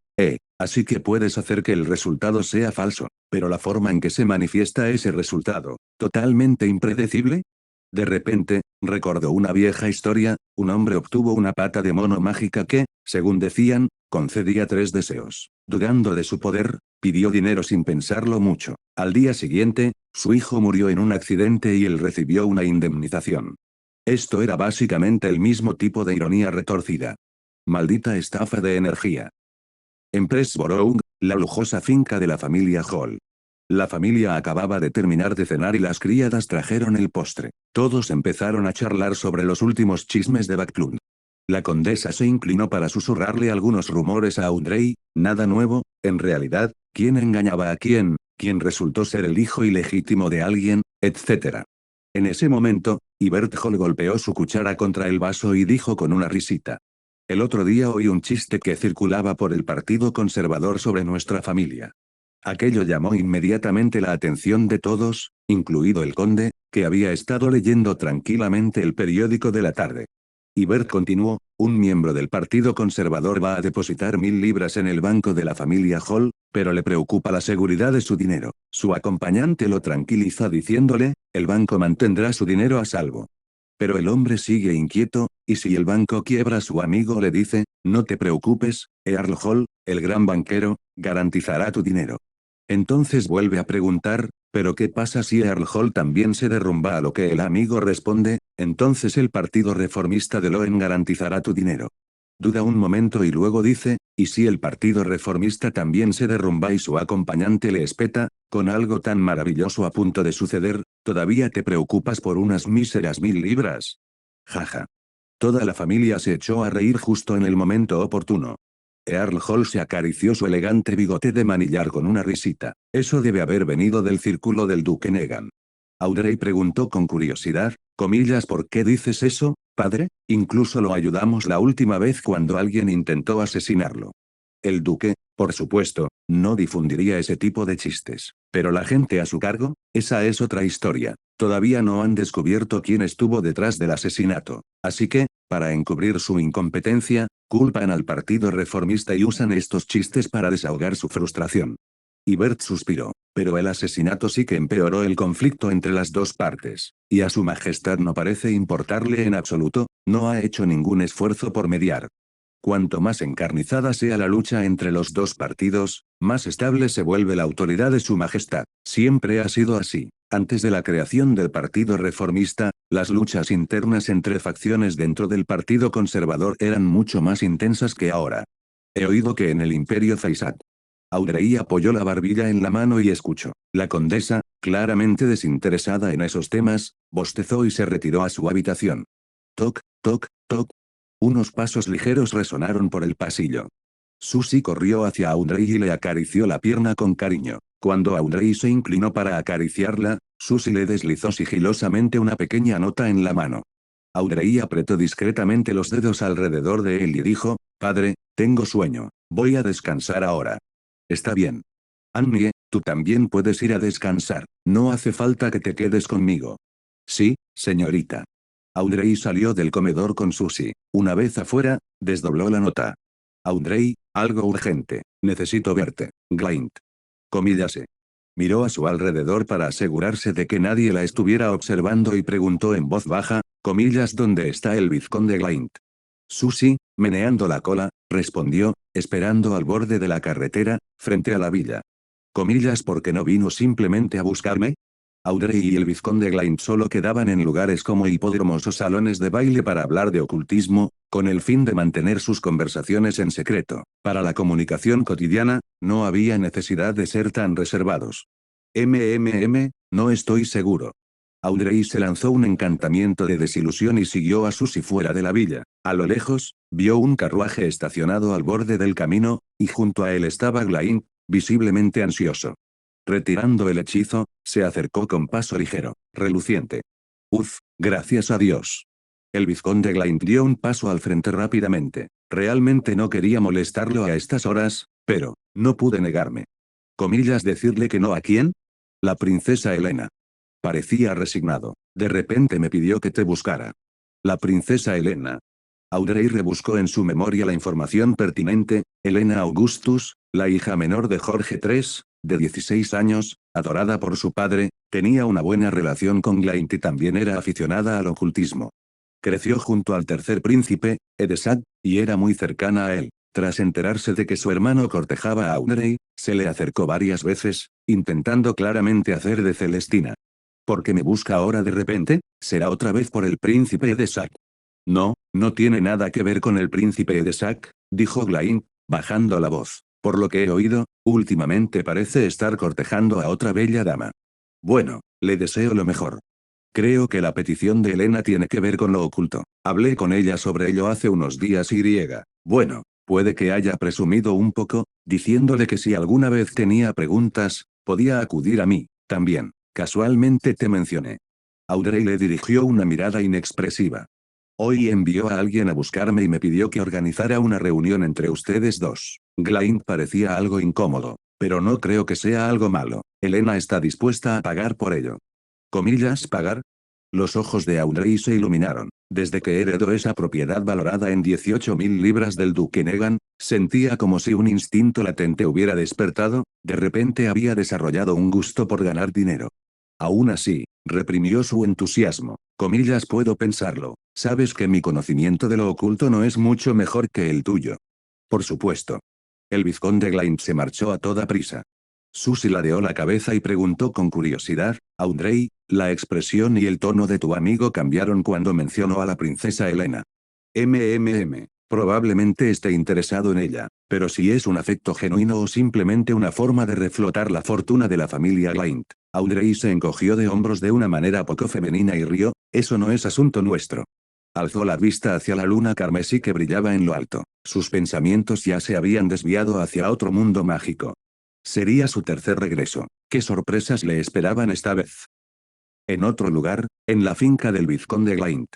Speaker 2: así que puedes hacer que el resultado sea falso, pero la forma en que se manifiesta ese resultado, totalmente impredecible. De repente, recordó una vieja historia, un hombre obtuvo una pata de mono mágica que, según decían, concedía 3 deseos. Dudando de su poder, pidió dinero sin pensarlo mucho. Al día siguiente, su hijo murió en un accidente y él recibió una indemnización. Esto era básicamente el mismo tipo de ironía retorcida. Maldita estafa de energía. En Pressborough, la lujosa finca de la familia Hall. La familia acababa de terminar de cenar y las criadas trajeron el postre. Todos empezaron a charlar sobre los últimos chismes de Backlund. La condesa se inclinó para susurrarle algunos rumores a Audrey, nada nuevo, en realidad, quién engañaba a quién resultó ser el hijo ilegítimo de alguien, etc. En ese momento, Hubert Hall golpeó su cuchara contra el vaso y dijo con una risita. El otro día oí un chiste que circulaba por el Partido Conservador sobre nuestra familia. Aquello llamó inmediatamente la atención de todos, incluido el conde, que había estado leyendo tranquilamente el periódico de la tarde. Y Bert continuó, un miembro del Partido Conservador va a depositar 1000 libras en el banco de la familia Hall, pero le preocupa la seguridad de su dinero. Su acompañante lo tranquiliza diciéndole, el banco mantendrá su dinero a salvo. Pero el hombre sigue inquieto, y si el banco quiebra, su amigo le dice, no te preocupes, Earl Hall, el gran banquero, garantizará tu dinero. Entonces vuelve a preguntar, ¿pero qué pasa si Earl Hall también se derrumba? A lo que el amigo responde, entonces el Partido Reformista de Loen garantizará tu dinero. Duda un momento y luego dice, ¿y si el Partido Reformista también se derrumba? Y su acompañante le espeta, con algo tan maravilloso a punto de suceder, ¿todavía te preocupas por unas míseras 1000 libras? Jaja. Toda la familia se echó a reír justo en el momento oportuno. Earl Hall se acarició su elegante bigote de manillar con una risita. Eso debe haber venido del círculo del duque Negan. Audrey preguntó con curiosidad, comillas, ¿por qué dices eso, padre? Incluso lo ayudamos la última vez cuando alguien intentó asesinarlo. El duque, por supuesto, no difundiría ese tipo de chistes. Pero la gente a su cargo, esa es otra historia. Todavía no han descubierto quién estuvo detrás del asesinato. Así que, para encubrir su incompetencia, culpan al Partido Reformista y usan estos chistes para desahogar su frustración. Y Bert suspiró. Pero el asesinato sí que empeoró el conflicto entre las dos partes. Y a su majestad no parece importarle en absoluto, no ha hecho ningún esfuerzo por mediar. Cuanto más encarnizada sea la lucha entre los dos partidos, más estable se vuelve la autoridad de su majestad. Siempre ha sido así. Antes de la creación del Partido Reformista, las luchas internas entre facciones dentro del Partido Conservador eran mucho más intensas que ahora. He oído que en el Imperio Faisal. Audrey apoyó la barbilla en la mano y escuchó. La condesa, claramente desinteresada en esos temas, bostezó y se retiró a su habitación. Toc, toc, toc. Unos pasos ligeros resonaron por el pasillo. Susie corrió hacia Audrey y le acarició la pierna con cariño. Cuando Audrey se inclinó para acariciarla, Susie le deslizó sigilosamente una pequeña nota en la mano. Audrey apretó discretamente los dedos alrededor de él y dijo, padre, tengo sueño, voy a descansar ahora. Está bien. Annie, tú también puedes ir a descansar, no hace falta que te quedes conmigo. Sí, señorita. Audrey salió del comedor con Susie. Una vez afuera, desdobló la nota. Audrey, algo urgente, necesito verte, Glint. Comíllase. Miró a su alrededor para asegurarse de que nadie la estuviera observando y preguntó en voz baja, comillas, ¿dónde está el vizconde Glint? Susie, meneando la cola, respondió, esperando al borde de la carretera, frente a la villa. Comillas, ¿por qué no vino simplemente a buscarme? Audrey y el vizconde Glint solo quedaban en lugares como hipódromos o salones de baile para hablar de ocultismo, con el fin de mantener sus conversaciones en secreto. Para la comunicación cotidiana, no había necesidad de ser tan reservados. No estoy seguro. Audrey se lanzó un encantamiento de desilusión y siguió a Susie fuera de la villa. A lo lejos, vio un carruaje estacionado al borde del camino, y junto a él estaba Glint, visiblemente ansioso. Retirando el hechizo, se acercó con paso ligero, reluciente. Gracias a Dios. El vizconde Glint dio un paso al frente rápidamente. Realmente no quería molestarlo a estas horas, pero, no pude negarme. Comillas, ¿decirle que no a quién? La princesa Helena. Parecía resignado. De repente me pidió que te buscara. La princesa Helena. Audrey rebuscó en su memoria la información pertinente. Helena Augustus, la hija menor de Jorge III, de 16 años, adorada por su padre, tenía una buena relación con Glint y también era aficionada al ocultismo. Creció junto al tercer príncipe, Edesad, y era muy cercana a él. Tras enterarse de que su hermano cortejaba a Audrey, se le acercó varias veces, intentando claramente hacer de Celestina. ¿Por qué me busca ahora de repente? ¿Será otra vez por el príncipe Edesad? No, no tiene nada que ver con el príncipe Edesad, dijo Glint, bajando la voz. Por lo que he oído, últimamente parece estar cortejando a otra bella dama. Bueno, le deseo lo mejor. Creo que la petición de Helena tiene que ver con lo oculto. Hablé con ella sobre ello hace unos días y bueno, puede que haya presumido un poco, diciéndole que si alguna vez tenía preguntas, podía acudir a mí, también. Casualmente te mencioné. Audrey le dirigió una mirada inexpresiva. Hoy envió a alguien a buscarme y me pidió que organizara una reunión entre ustedes dos. Glint parecía algo incómodo, pero no creo que sea algo malo. Helena está dispuesta a pagar por ello. Comillas, ¿pagar? Los ojos de Audrey se iluminaron. Desde que heredó esa propiedad valorada en 18.000 libras del duque Negan, sentía como si un instinto latente hubiera despertado, de repente había desarrollado un gusto por ganar dinero. Aún así, reprimió su entusiasmo. Comillas, puedo pensarlo. Sabes que mi conocimiento de lo oculto no es mucho mejor que el tuyo. Por supuesto. El vizconde Glynn se marchó a toda prisa. Susie ladeó la cabeza y preguntó con curiosidad, Audrey, la expresión y el tono de tu amigo cambiaron cuando mencionó a la princesa Helena. Probablemente esté interesado en ella, pero si es un afecto genuino o simplemente una forma de reflotar la fortuna de la familia Glynn. Audrey se encogió de hombros de una manera poco femenina y rió, eso no es asunto nuestro. Alzó la vista hacia la luna carmesí que brillaba en lo alto. Sus pensamientos ya se habían desviado hacia otro mundo mágico. Sería su tercer regreso. ¿Qué sorpresas le esperaban esta vez? En otro lugar, en la finca del vizconde Glynn.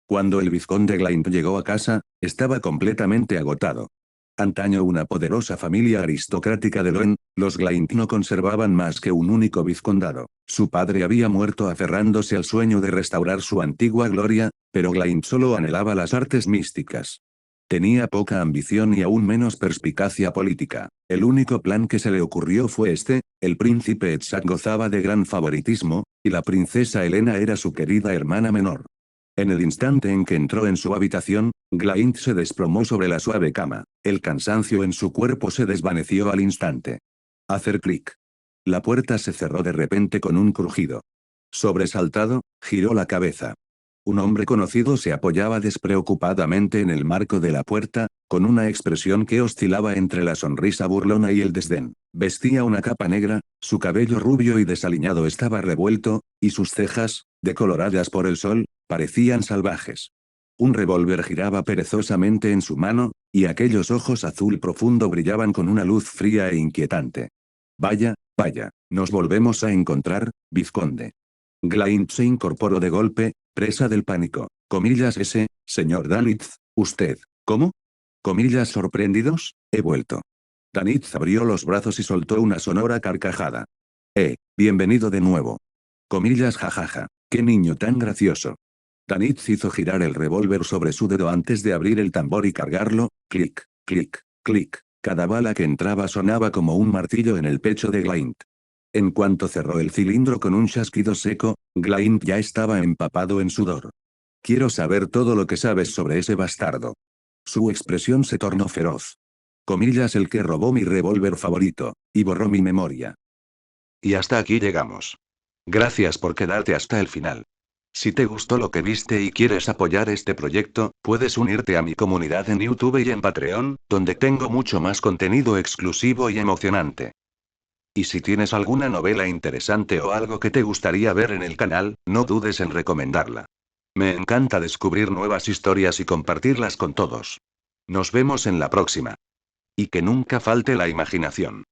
Speaker 2: Cuando el vizconde Glynn llegó a casa, estaba completamente agotado. Antaño una poderosa familia aristocrática de Loen, los Glynn no conservaban más que un único vizcondado. Su padre había muerto aferrándose al sueño de restaurar su antigua gloria, pero Glynn solo anhelaba las artes místicas. Tenía poca ambición y aún menos perspicacia política. El único plan que se le ocurrió fue este: el príncipe Etzak gozaba de gran favoritismo, y la princesa Helena era su querida hermana menor. En el instante en que entró en su habitación, Glynn se desplomó sobre la suave cama. El cansancio en su cuerpo se desvaneció al instante. Hacer clic. La puerta se cerró de repente con un crujido. Sobresaltado, giró la cabeza. Un hombre conocido se apoyaba despreocupadamente en el marco de la puerta, con una expresión que oscilaba entre la sonrisa burlona y el desdén. Vestía una capa negra, su cabello rubio y desaliñado estaba revuelto, y sus cejas, decoloradas por el sol, parecían salvajes. Un revólver giraba perezosamente en su mano, y aquellos ojos azul profundo brillaban con una luz fría e inquietante. Vaya, vaya, nos volvemos a encontrar, vizconde. Glynn se incorporó de golpe, presa del pánico. Comillas señor Danitz, usted, ¿cómo? Comillas sorprendidos, he vuelto. Danitz abrió los brazos y soltó una sonora carcajada. Bienvenido de nuevo. Comillas jajaja, qué niño tan gracioso. Danitz hizo girar el revólver sobre su dedo antes de abrir el tambor y cargarlo, clic, clic, clic. Cada bala que entraba sonaba como un martillo en el pecho de Glynn. En cuanto cerró el cilindro con un chasquido seco, Glynn ya estaba empapado en sudor. Quiero saber todo lo que sabes sobre ese bastardo. Su expresión se tornó feroz. Comillas, el que robó mi revólver favorito, y borró mi memoria.
Speaker 1: Y hasta aquí llegamos. Gracias por quedarte hasta el final. Si te gustó lo que viste y quieres apoyar este proyecto, puedes unirte a mi comunidad en YouTube y en Patreon, donde tengo mucho más contenido exclusivo y emocionante. Y si tienes alguna novela interesante o algo que te gustaría ver en el canal, no dudes en recomendarla. Me encanta descubrir nuevas historias y compartirlas con todos. Nos vemos en la próxima. Y que nunca falte la imaginación.